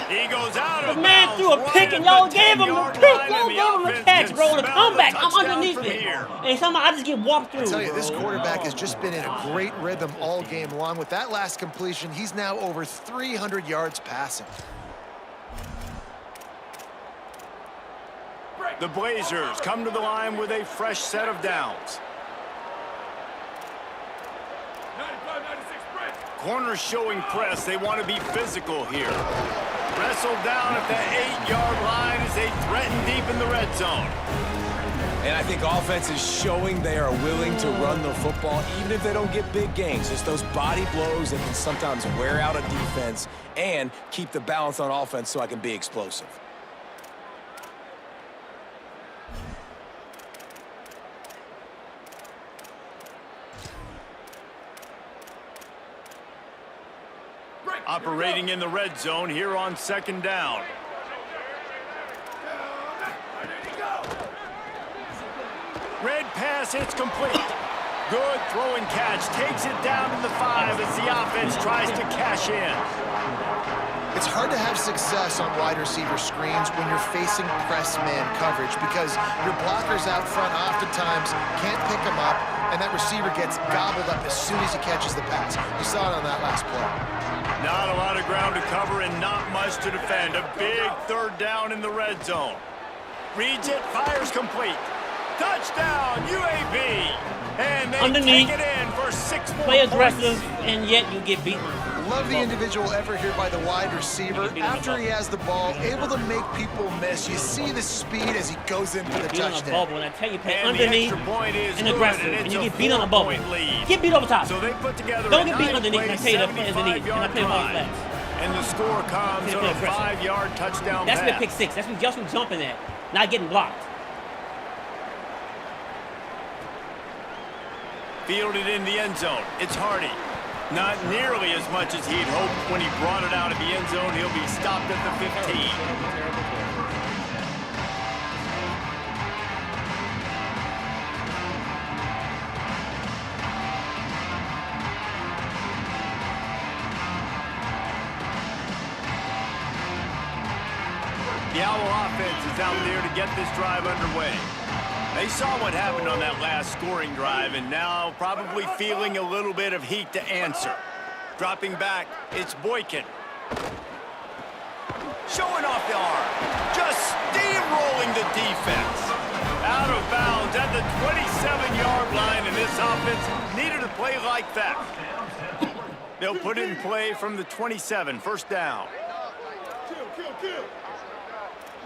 He goes out of The man bounds threw a pick, right and y'all at the gave him a 10-yard pick. line, Y'all and gave him a offense catch, can bro. The smell comeback. I'm touchdown underneath from it. here. And somehow I just get walked through. I tell you, this bro. quarterback has just been in a great rhythm all game long. With that last completion, he's now over 300 yards passing. The Blazers come to the line with a fresh set of downs. 95, 96, Brent. Corners showing press. They want to be physical here. Wrestled down at the 8-yard line as they threaten deep in the red zone. And I think offense is showing they are willing to run the football, even if they don't get big gains. Just those body blows that can sometimes wear out a defense and keep the balance on offense so I can be explosive. Operating in the red zone here on second down. Red pass, it's complete. Good throwing catch, takes it down to the 5 as the offense tries to cash in. It's hard to have success on wide receiver screens when you're facing press man coverage because your blockers out front oftentimes can't pick them up, and that receiver gets gobbled up as soon as he catches the pass. You saw it on that last play. Not a lot of ground to cover and not much to defend. A big third down in the red zone. Reads it, fires complete. Touchdown, UAB. And they Underneath. take it in for 6 more Play points. aggressive, and yet you get beaten. Love the individual effort here by the wide receiver. After he has the ball, able to make people miss. You see the speed as he goes into the Beat on a touchdown. bubble, and I tell you, play And the underneath extra point is and good, aggressive, it's and you a get beat on a bubble. 4-point lead. Get beat over top. So they put together Don't a get beat underneath, and I tell you, the play is underneath, and I play one 75-yard flat. drive. And the score comes on a 5-yard touchdown That's pass. been pick 6. That's been just jumping at, not getting blocked. Fielded in the end zone. It's Hardy. Not nearly as much as he'd hoped when he brought it out of the end zone. He'll be stopped at the 15. The Owl offense is out there to get this drive underway. They saw what happened on that last scoring drive, and now probably feeling a little bit of heat to answer. Dropping back, it's Boykin. Showing off the arm. Just steamrolling the defense. Out of bounds at the 27-yard line, and this offense needed a play like that. They'll put it in play from the 27, first down. Kill.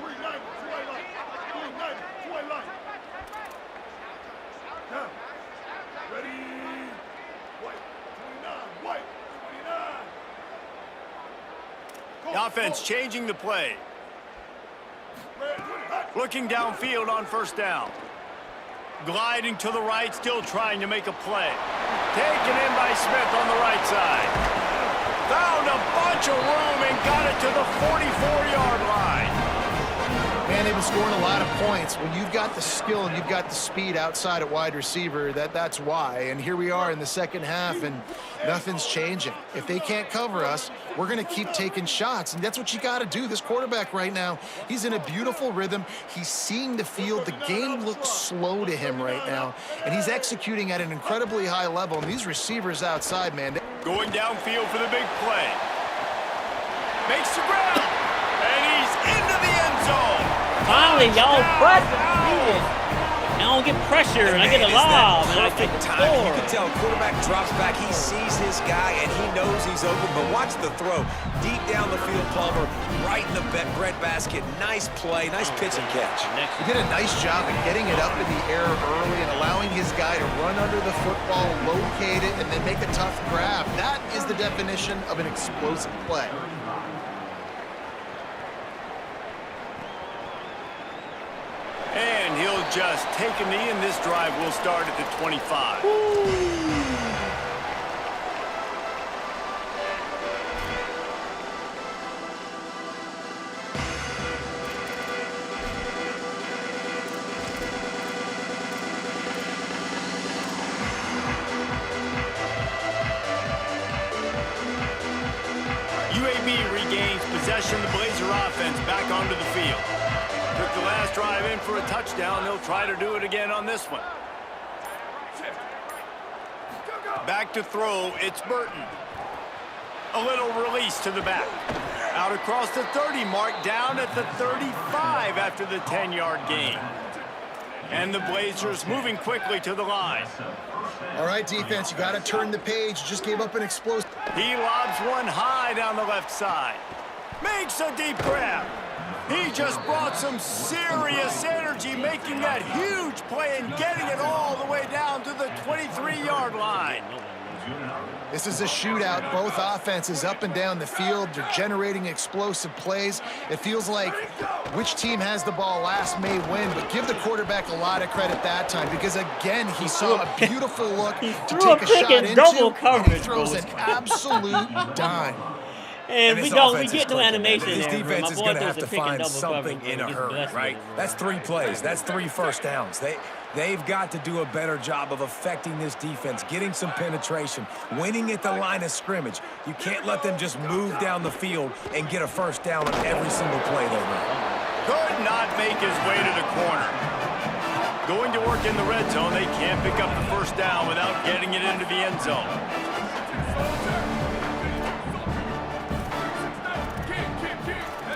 390, 2 Now, ready. White, 29. The offense changing the play. Looking downfield on first down. Gliding to the right, still trying to make a play. Taken in by Smith on the right side. Found a bunch of room and got it to the 44-yard line. Man, they've been scoring a lot of points. When you've got the skill and you've got the speed outside at wide receiver, that's why. And here we are in the second half, and nothing's changing. If they can't cover us, we're going to keep taking shots, and that's what you got to do. This quarterback right now, he's in a beautiful rhythm. He's seeing the field. The game looks slow to him right now, and he's executing at an incredibly high level. And these receivers outside, man. Going downfield for the big play. Makes the grab, and he's into the end zone. Finally, y'all pressure. I don't get pressure, and I get a lob, and I get the time. You score. can tell quarterback drops back. He sees his guy, and he knows he's open. But watch the throw. Deep down the field, Palmer, right in the bread basket. Nice play, nice pitch and catch. He did a nice job of getting it up in the air early and allowing his guy to run under the football, locate it, and then make a tough grab. That is the definition of an explosive play. And he'll just take a knee, and this drive will start at the 25. UAB regains possession. The Blazer offense back onto the field. Took the last drive in for a touchdown. They'll try to do it again on this one. Back to throw, it's Burton. A little release to the back. Out across the 30 mark, down at the 35 after the 10-yard gain. And the Blazers moving quickly to the line. All right, defense, you got to turn the page. Just gave up an explosive. He lobs one high down the left side. Makes a deep grab. He just brought some serious energy, making that huge play and getting it all the way down to the 23-yard line. This is a shootout. Both offenses up and down the field. They're generating explosive plays. It feels like which team has the ball last may win, but give the quarterback a lot of credit that time because, again, he saw a beautiful look to take a shot into, double coverage, and he throws an absolute dime. And we get no animation This there. defense My is boy going to throws have a to pick and find double something coverage, in a gets hurry, blessed right? with it, That's 3 plays. That's 3 first downs. They've got to do a better job of affecting this defense, getting some penetration, winning at the line of scrimmage. You can't let them just move down the field and get a first down on every single play they run. Could not make his way to the corner. Going to work in the red zone, they can't pick up the first down without getting it into the end zone.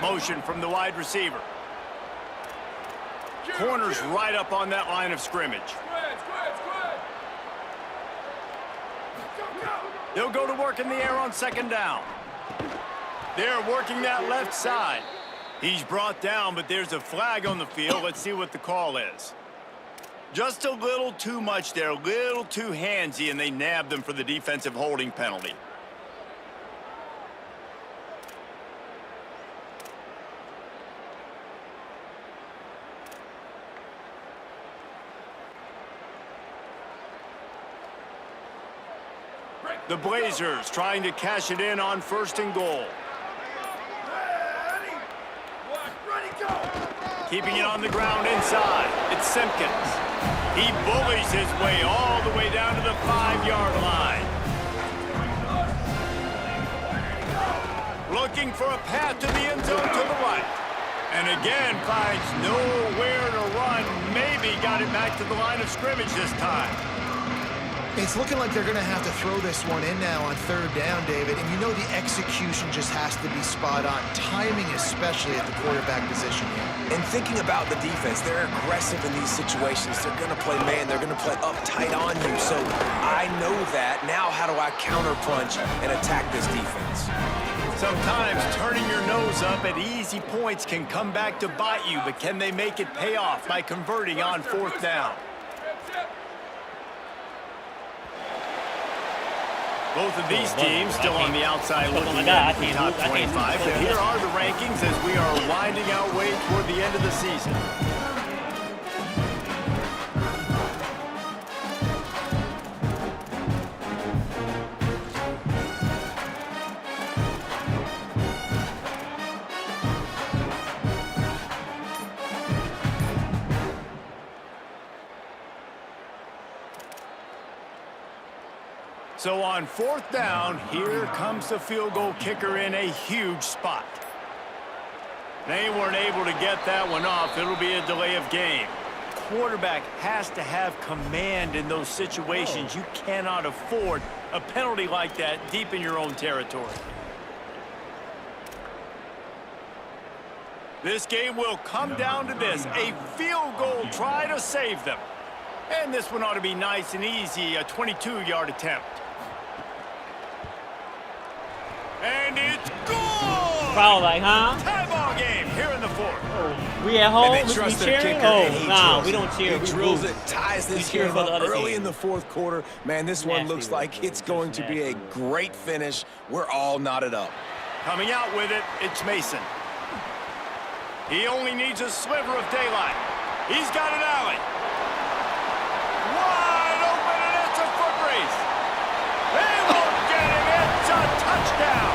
Motion from the wide receiver. Corner's right up on that line of scrimmage. They'll go to work in the air on second down. They're working that left side. He's brought down, but there's a flag on the field. Let's see what the call is. Just a little too much there, a little too handsy, and they nabbed them for the defensive holding penalty. The Blazers trying to cash it in on 1st and goal. Keeping it on the ground inside. It's Simpkins. He bullies his way all the way down to the 5-yard line. Looking for a path to the end zone to the right. And again finds nowhere to run. Maybe got it back to the line of scrimmage this time. It's looking like they're going to have to throw this one in now on 3rd down, David. And you know the execution just has to be spot on. Timing especially at the quarterback position here. And thinking about the defense, they're aggressive in these situations. They're going to play man. They're going to play up tight on you. So I know that. Now how do I counterpunch and attack this defense? Sometimes turning your nose up at easy points can come back to bite you, but can they make it pay off by converting on 4th down? Both of these teams still on the outside looking at the top 25, but here are the rankings as we are winding our way toward the end of the season. So on 4th down, here comes the field goal kicker in a huge spot. They weren't able to get that one off. It'll be a delay of game. Quarterback has to have command in those situations. You cannot afford a penalty like that deep in your own territory. This game will come down to this, a field goal try to save them. And this one ought to be nice and easy, a 22-yard attempt. And it's gone! Foul like, huh? Tie ball game here in the 4th. Oh, we at home? And they trust their kicker, Oh, nah, we don't cheer. He drills it, ties this game up early in the 4th quarter. Man, this one looks like it's going to be a great finish. We're all knotted up. Coming out with it, it's Mason. He only needs a sliver of daylight. He's got an alley. Wide open, and it's a foot race. They won't get it. It's a touchdown.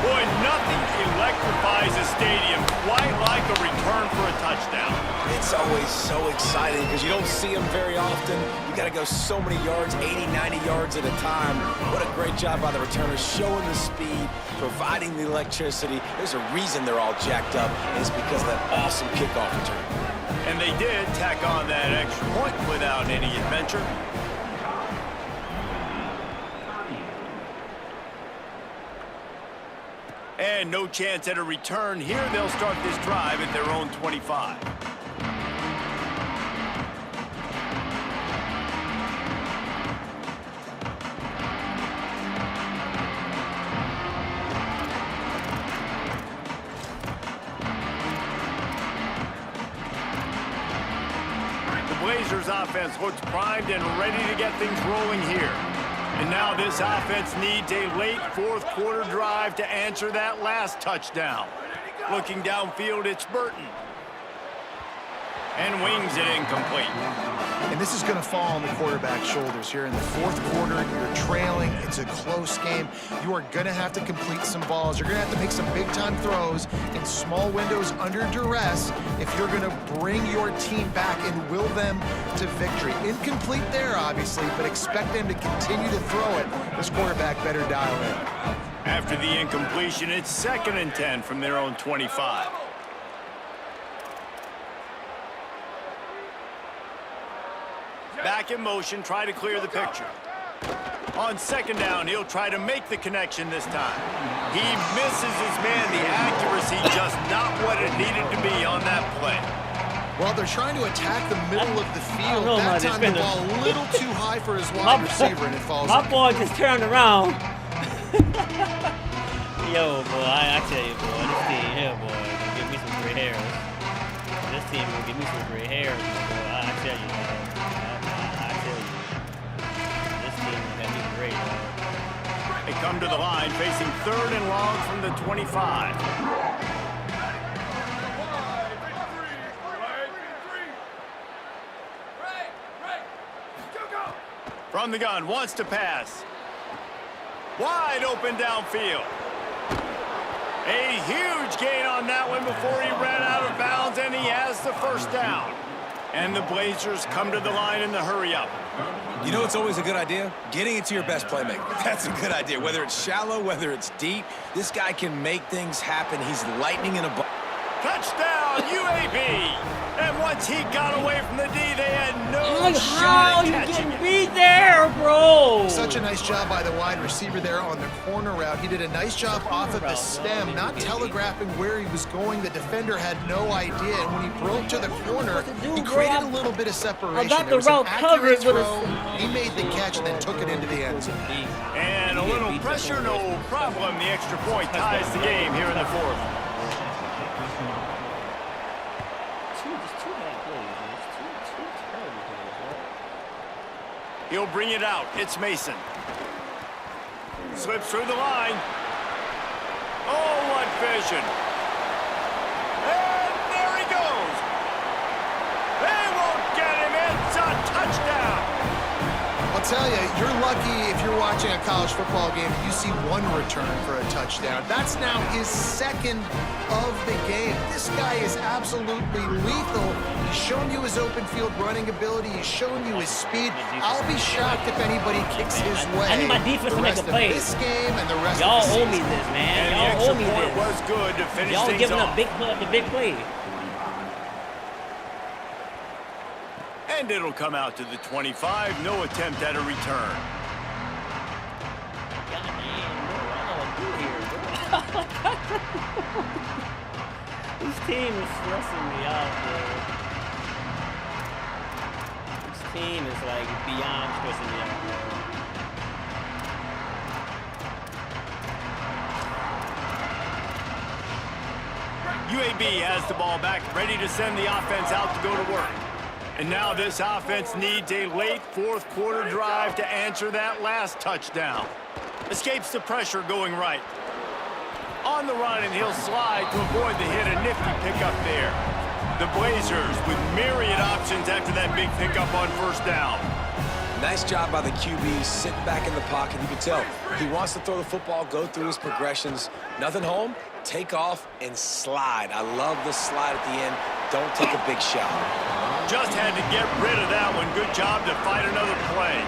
Boy, nothing electrifies a stadium quite like a return for a touchdown. It's always so exciting because you don't see them very often. You got to go so many yards, 80, 90 yards at a time. What a great job by the returners, showing the speed, providing the electricity. There's a reason they're all jacked up, and it's because of that awesome kickoff return. And they did tack on that extra point without any adventure. And no chance at a return here. They'll start this drive at their own 25. The Blazers offense looks primed and ready to get things rolling here. And now this offense needs a late 4th quarter drive to answer that last touchdown. Looking downfield, it's Burton. And wings it incomplete. And this is going to fall on the quarterback's shoulders here in the 4th quarter. You're trailing. It's a close game. You are going to have to complete some balls. You're going to have to make some big-time throws in small windows under duress if you're going to bring your team back and will them to victory. Incomplete there, obviously, but expect them to continue to throw it. This quarterback better dial in. After the incompletion, it's 2nd and 10 from their own 25. Back in motion, try to clear the picture. On 2nd down, he'll try to make the connection this time. He misses his man. The accuracy just not what it needed to be on that play. Well, they're trying to attack the middle of the field. That time the ball a little too high for his wide receiver, and it falls. My boy just turned around. Yo, boy, I tell you, boy, this team here, boy, gonna give me some gray hairs. This team gonna give me some gray hairs, boy. I tell you, man. I tell you. This team gonna have me great, man. They come to the line, facing 3rd and long from the 25. From the gun, wants to pass. Wide open downfield. A huge gain on that one before he ran out of bounds, and he has the first down. And the Blazers come to the line in the hurry-up. You know it's always a good idea? Getting it to your best playmaker. That's a good idea. Whether it's shallow, whether it's deep, this guy can make things happen. He's lightning in a bottle. Touchdown, UAB! And once he got away from the D, they had no Like, shot how at you catching getting it. beat there, bro? Such a nice job by the wide receiver there on the corner route. He did a nice job off of the stem, not telegraphing where he was going. The defender had no idea, and when he broke to the corner, he created a little bit of separation. I got There the was an route accurate covered with throw. a... He made the catch and then took it into the end zone. And a little pressure, no problem. The extra point ties the game here in the fourth. He'll bring it out. It's Mason. Slips through the line. Oh, what vision. And there he goes. They won't get him. It's a touchdown. I'll tell you, you're lucky if you're watching a college football game and you see one return for a touchdown. That's now his second of the game. This guy is absolutely lethal. He's shown you his open field running ability. He's shown you his speed. I'll be shocked if anybody kicks his way. I need my defense to make a play. This game and the rest Y'all of the owe me season. this, man. And the Y'all extra owe me point this. was good to finish Y'all things giving off. up big play after big play. And it'll come out to the 25. No attempt at a return. This team is stressing me out, bro. This team is like beyond stressing me out, bro. UAB has the ball back, ready to send the offense out to go to work. And now this offense needs a late fourth quarter drive to answer that last touchdown. Escapes the pressure going right. On the run, and he'll slide to avoid the hit. A nifty pickup there. The Blazers with myriad options after that big pickup on first down. Nice job by the QB, sitting back in the pocket. You can tell he wants to throw the football, go through his progressions. Nothing home, take off, and slide. I love the slide at the end. Don't take a big shot. Just had to get rid of that one. Good job to fight another play.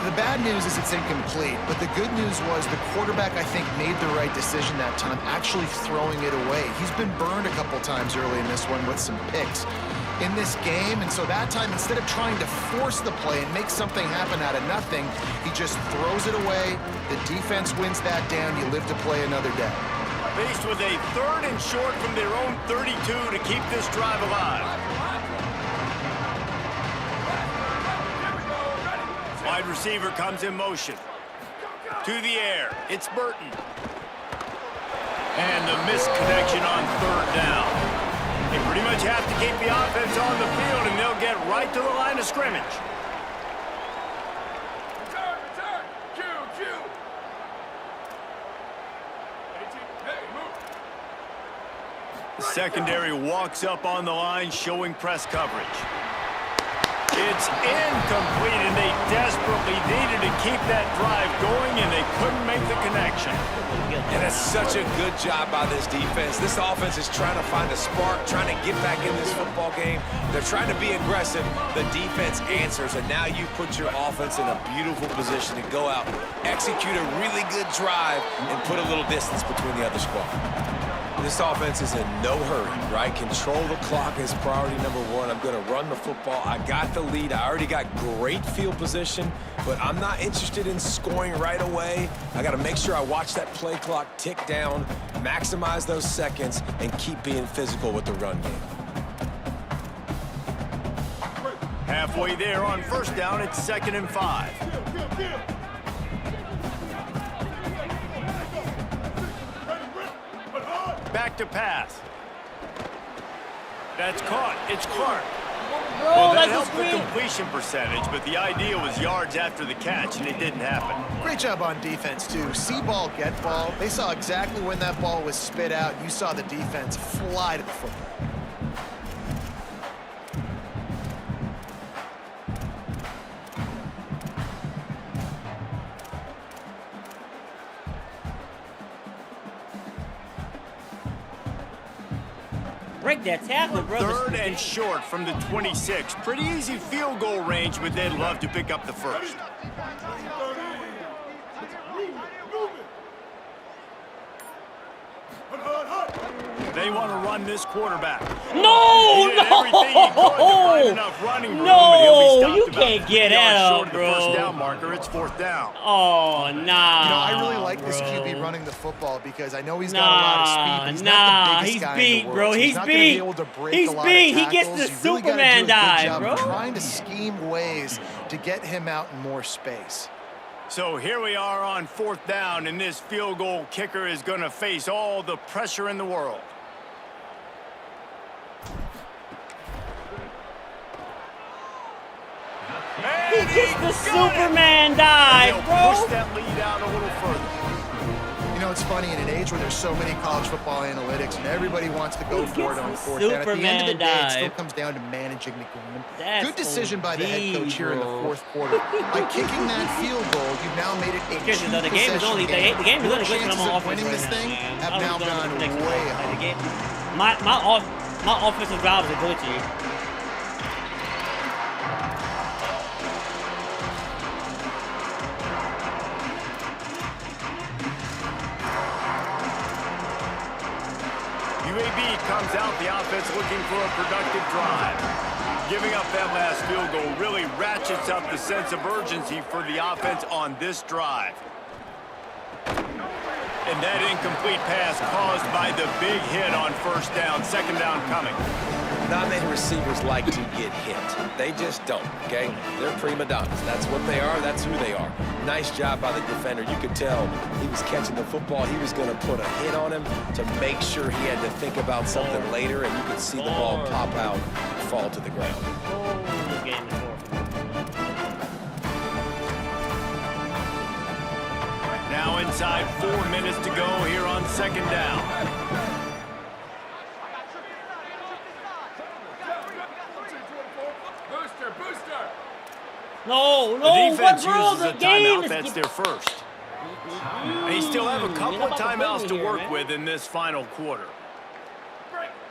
The bad news is it's incomplete, but the good news was the quarterback, I think, made the right decision that time, actually throwing it away. He's been burned a couple times early in this one with some picks in this game, and so that time, instead of trying to force the play and make something happen out of nothing, he just throws it away. The defense wins that down. You live to play another day. Faced with a third and short from their own 32 to keep this drive alive. Wide receiver comes in motion. To the air. It's Burton. And the missed connection on third down. They pretty much have to keep the offense on the field, and they'll get right to the line of scrimmage. Return. Q. Hey, move. The secondary walks up on the line, showing press coverage. It's incomplete, and they desperately needed to keep that drive going, and they couldn't make the connection. And it's such a good job by this defense. This offense is trying to find a spark, trying to get back in this football game. They're trying to be aggressive. The defense answers, and now you put your offense in a beautiful position to go out, execute a really good drive, and put a little distance between the other squad. This offense is in no hurry, right? Control the clock is priority number one. I'm going to run the football. I got the lead. I already got great field position, but I'm not interested in scoring right away. I got to make sure I watch that play clock tick down, maximize those seconds, and keep being physical with the run game. Halfway there on first down, it's 2nd and 5. Back to pass. That's caught. It's Clark. Well, that helped the completion percentage, but the idea was yards after the catch, and it didn't happen. Great job on defense, too. See ball, get ball. They saw exactly when that ball was spit out. You saw the defense fly to the football. break that tackle, bro. Third and short from the 26. Pretty easy field goal range, but they'd love to pick up the first. They want to run this quarterback. No, no, you can't get that up, bro. First down marker, it's fourth down. Oh, nah. You know, I really like this QB running the football because I know he's got a lot of speed. But he's not the biggest guy in the world. Bro. He's not gonna be able to break a lot of tackles. He gets the Superman dive, bro. Trying to scheme ways to get him out in more space. So here we are on fourth down, and this field goal kicker is going to face all the pressure in the world. He gets the Superman dive, bro. Push that lead out a little further. You know, it's funny, in an age where there's so many college football analytics and everybody wants to go for it on fourth down, at the end of the day, it still comes down to managing the game. Good decision by the head coach here in the fourth quarter. By kicking that field goal, you've now made it a the game is only the game is only glitching on my offense winning right this now, thing man. have now gone way up. My offensive drives are glitchy. UAB comes out, the offense looking for a productive drive. Giving up that last field goal really ratchets up the sense of urgency for the offense on this drive. And that incomplete pass caused by the big hit on first down, second down coming. Not many receivers like to get hit. They just don't, okay? They're prima donnas. That's what they are. That's who they are. Nice job by the defender. You could tell he was catching the football. He was going to put a hit on him to make sure he had to think about something later, and you could see the ball pop out and fall to the ground. Now inside 4 minutes to go here on second down. No, The defense what's wrong? uses a The game timeout. That's their first. They still have a couple of timeouts to work with in this final quarter.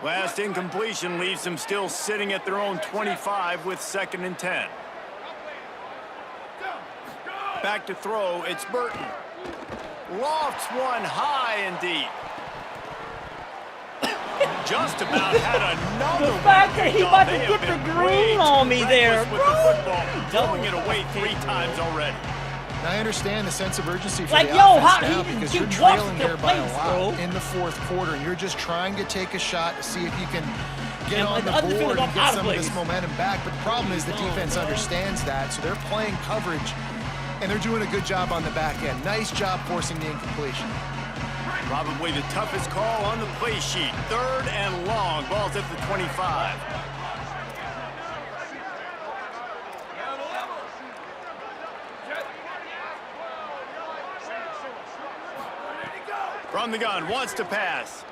Last incompletion leaves them still sitting at their own 25 with 2nd and 10. Back to throw, it's Burton. Lofts one high and deep. Just about had another The fact that one. he about to They get have the been green on me there, reckless with bro. the football, throwing it away 3 times already. Now, I understand the sense of urgency for Like, the yo, offense how now he because just you're walks trailing the here by a place, lot bro. in the fourth quarter, and you're just trying to take a shot to see if you can get And on the other defenders board and are get out of some of this place. momentum back. But the problem is the defense understands that, so they're playing coverage, and they're doing a good job on the back end. Nice job forcing the incompletion. Probably the toughest call on the play sheet. 3rd and long. Ball's at the 25. From the gun, wants to pass.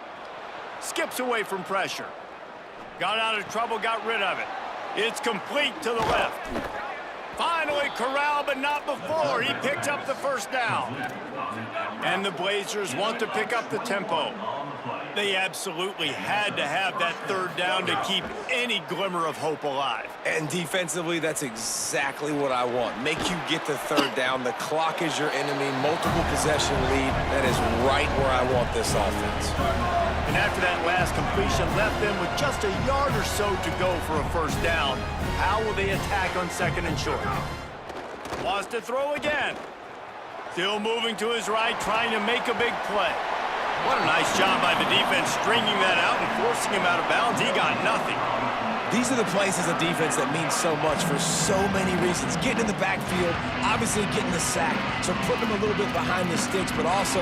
Skips away from pressure. Got out of trouble, got rid of it. It's complete to the left. Finally corralled, but not before. He picked up the first down. And the Blazers want to pick up the tempo. They absolutely had to have that 3rd down to keep any glimmer of hope alive. And defensively, that's exactly what I want. Make you get the 3rd down. The clock is your enemy. Multiple possession lead. That is right where I want this offense. And after that last completion left them with just a yard or so to go for a first down, how will they attack on 2nd and short? Wants to throw again. Still moving to his right, trying to make a big play. What a nice job by the defense stringing that out and forcing him out of bounds. He got nothing. These are the plays as a defense that mean so much for so many reasons. Getting in the backfield, obviously getting the sack, so putting him a little bit behind the sticks, but also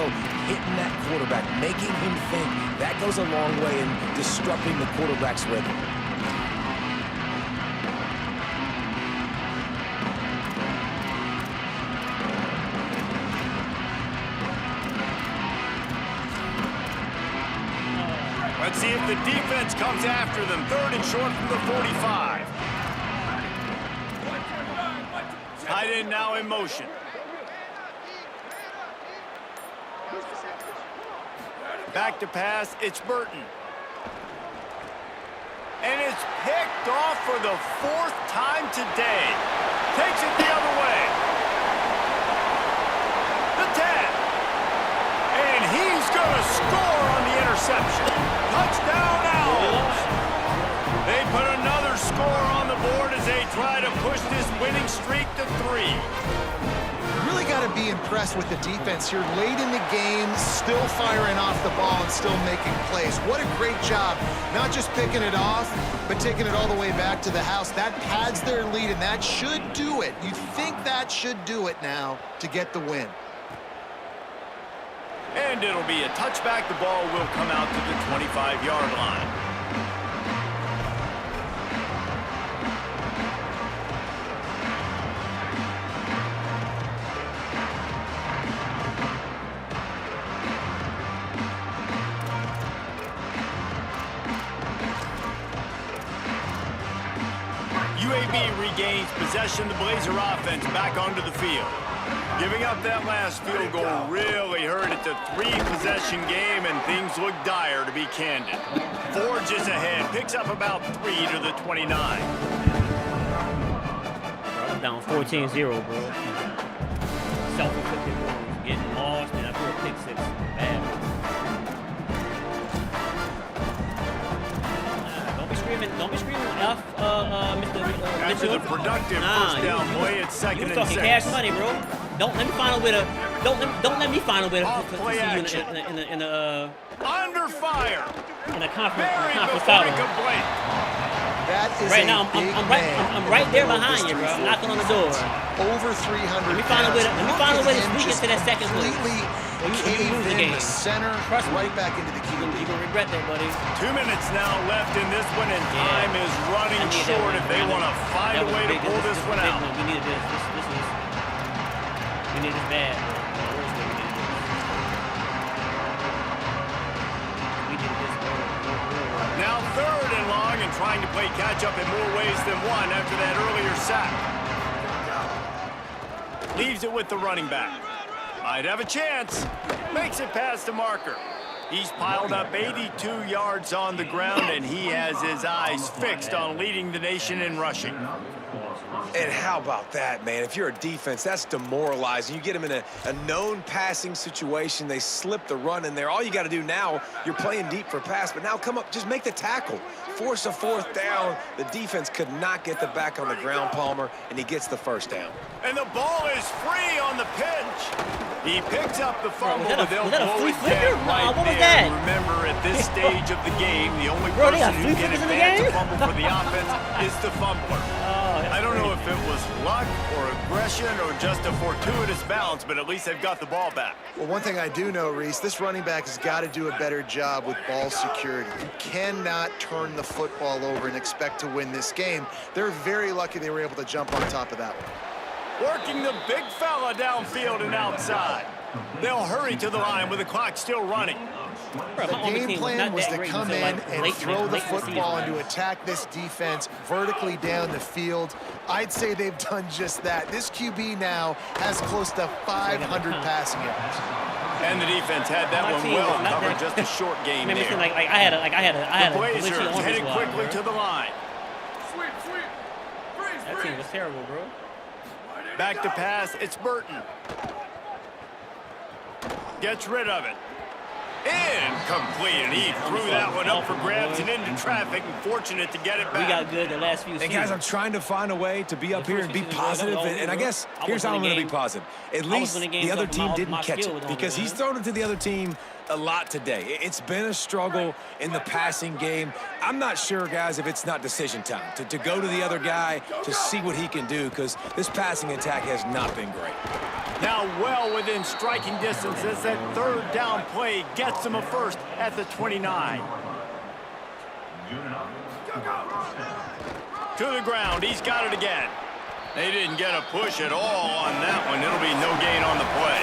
hitting that quarterback, making him think. That goes a long way in disrupting the quarterback's rhythm. Let's see if the defense comes after them. 3rd and short from the 45. Tight end now in motion. Back to pass, it's Burton. And it's picked off for the 4th time today. Takes it the other way. The 10. And he's going to score on the interception. Touchdown, Owls. They put another score on the board as they try to push this winning streak to 3. Really got to be impressed with the defense here. Late in the game, still firing off the ball and still making plays. What a great job. Not just picking it off, but taking it all the way back to the house. That pads their lead, and that should do it. You think that should do it now to get the win. And it'll be a touchback. The ball will come out to the 25-yard line. UAB regains possession. The Blazer offense back onto the field. Giving up that last field goal really hurt. It's a 3-possession game, and things look dire, to be candid. Forges ahead, picks up about 3 to the 29. Bro, down 14-0, bro. Self-inflicted wounds, getting lost, and I threw a pick 6. Bad. Don't be screaming F, Mr. After the productive first down play, it's 2nd and 6. You talking cash money, bro. Don't let me find a way to. Don't let me find a way to Play see you in the under fire. In a conference Before title. complete. That is Right now, I'm right there behind you, bro. I'm knocking on the door. Over 300. Let me find a way to sneak into that second place. Completely You caved lose the in game. the center, Trust me. right back into the You're QB. gonna regret that, buddy. 2 minutes now left in this one, and time is running I need that short win. if they want to find That a was way to big. pull this one big out. win. We needed this. We need this bad. We needed this, bro. Now 3rd and long, and trying to play catch-up in more ways than one after that earlier sack. Leaves it with the running back. Might have a chance. Makes it past the marker. He's piled up 82 yards on the ground, and he has his eyes fixed on leading the nation in rushing. And how about that, man? If you're a defense, that's demoralizing. You get them in a known passing situation. They slip the run in there. All you got to do now, you're playing deep for pass, but now come up, just make the tackle. Force a 4th down. The defense could not get the back on the ground, Palmer, and he gets the 1st down. And the ball is free on the pitch. He picks up the fumble, Was that a- but they'll was that a blow flea it flicker? dead right What was there. that? Remember, at this stage of the game, the only Bro, they got person who flea can flickers in the advance a game? fumble for the offense is the fumbler. I don't know if it was luck or aggression or just a fortuitous bounce, but at least they've got the ball back. Well, one thing I do know, Reese, this running back has got to do a better job with ball security. You cannot turn the football over and expect to win this game. They're very lucky they were able to jump on top of that one. Working the big fella downfield and outside. They'll hurry to the line with the clock still running. The game plan was to come in and throw the football and to attack this defense vertically down the field. I'd say they've done just that. This QB now has close to 500 passing yards. And the defense had that one well covered. Just a short game there. The Blazers headed quickly to the line. Sweep, sweep. Freeze, That team was terrible, bro. Back to pass, it's Burton. Gets rid of it. Incomplete, and he threw that one up for grabs and into traffic, and fortunate to get it back. We got good the last few And seasons. guys, I'm trying to find a way to be up here and be positive, and I guess here's how I'm going to be positive. At least the other team didn't catch it, because he's thrown it to the other team a lot today. It's been a struggle in the passing game. I'm not sure, guys, if it's not decision time to go to the other guy to see what he can do, because this passing attack has not been great. Now well within striking distance as that 3rd down play gets him a first at the 29. To the ground, he's got it again. They didn't get a push at all on that one. It'll be no gain on the play.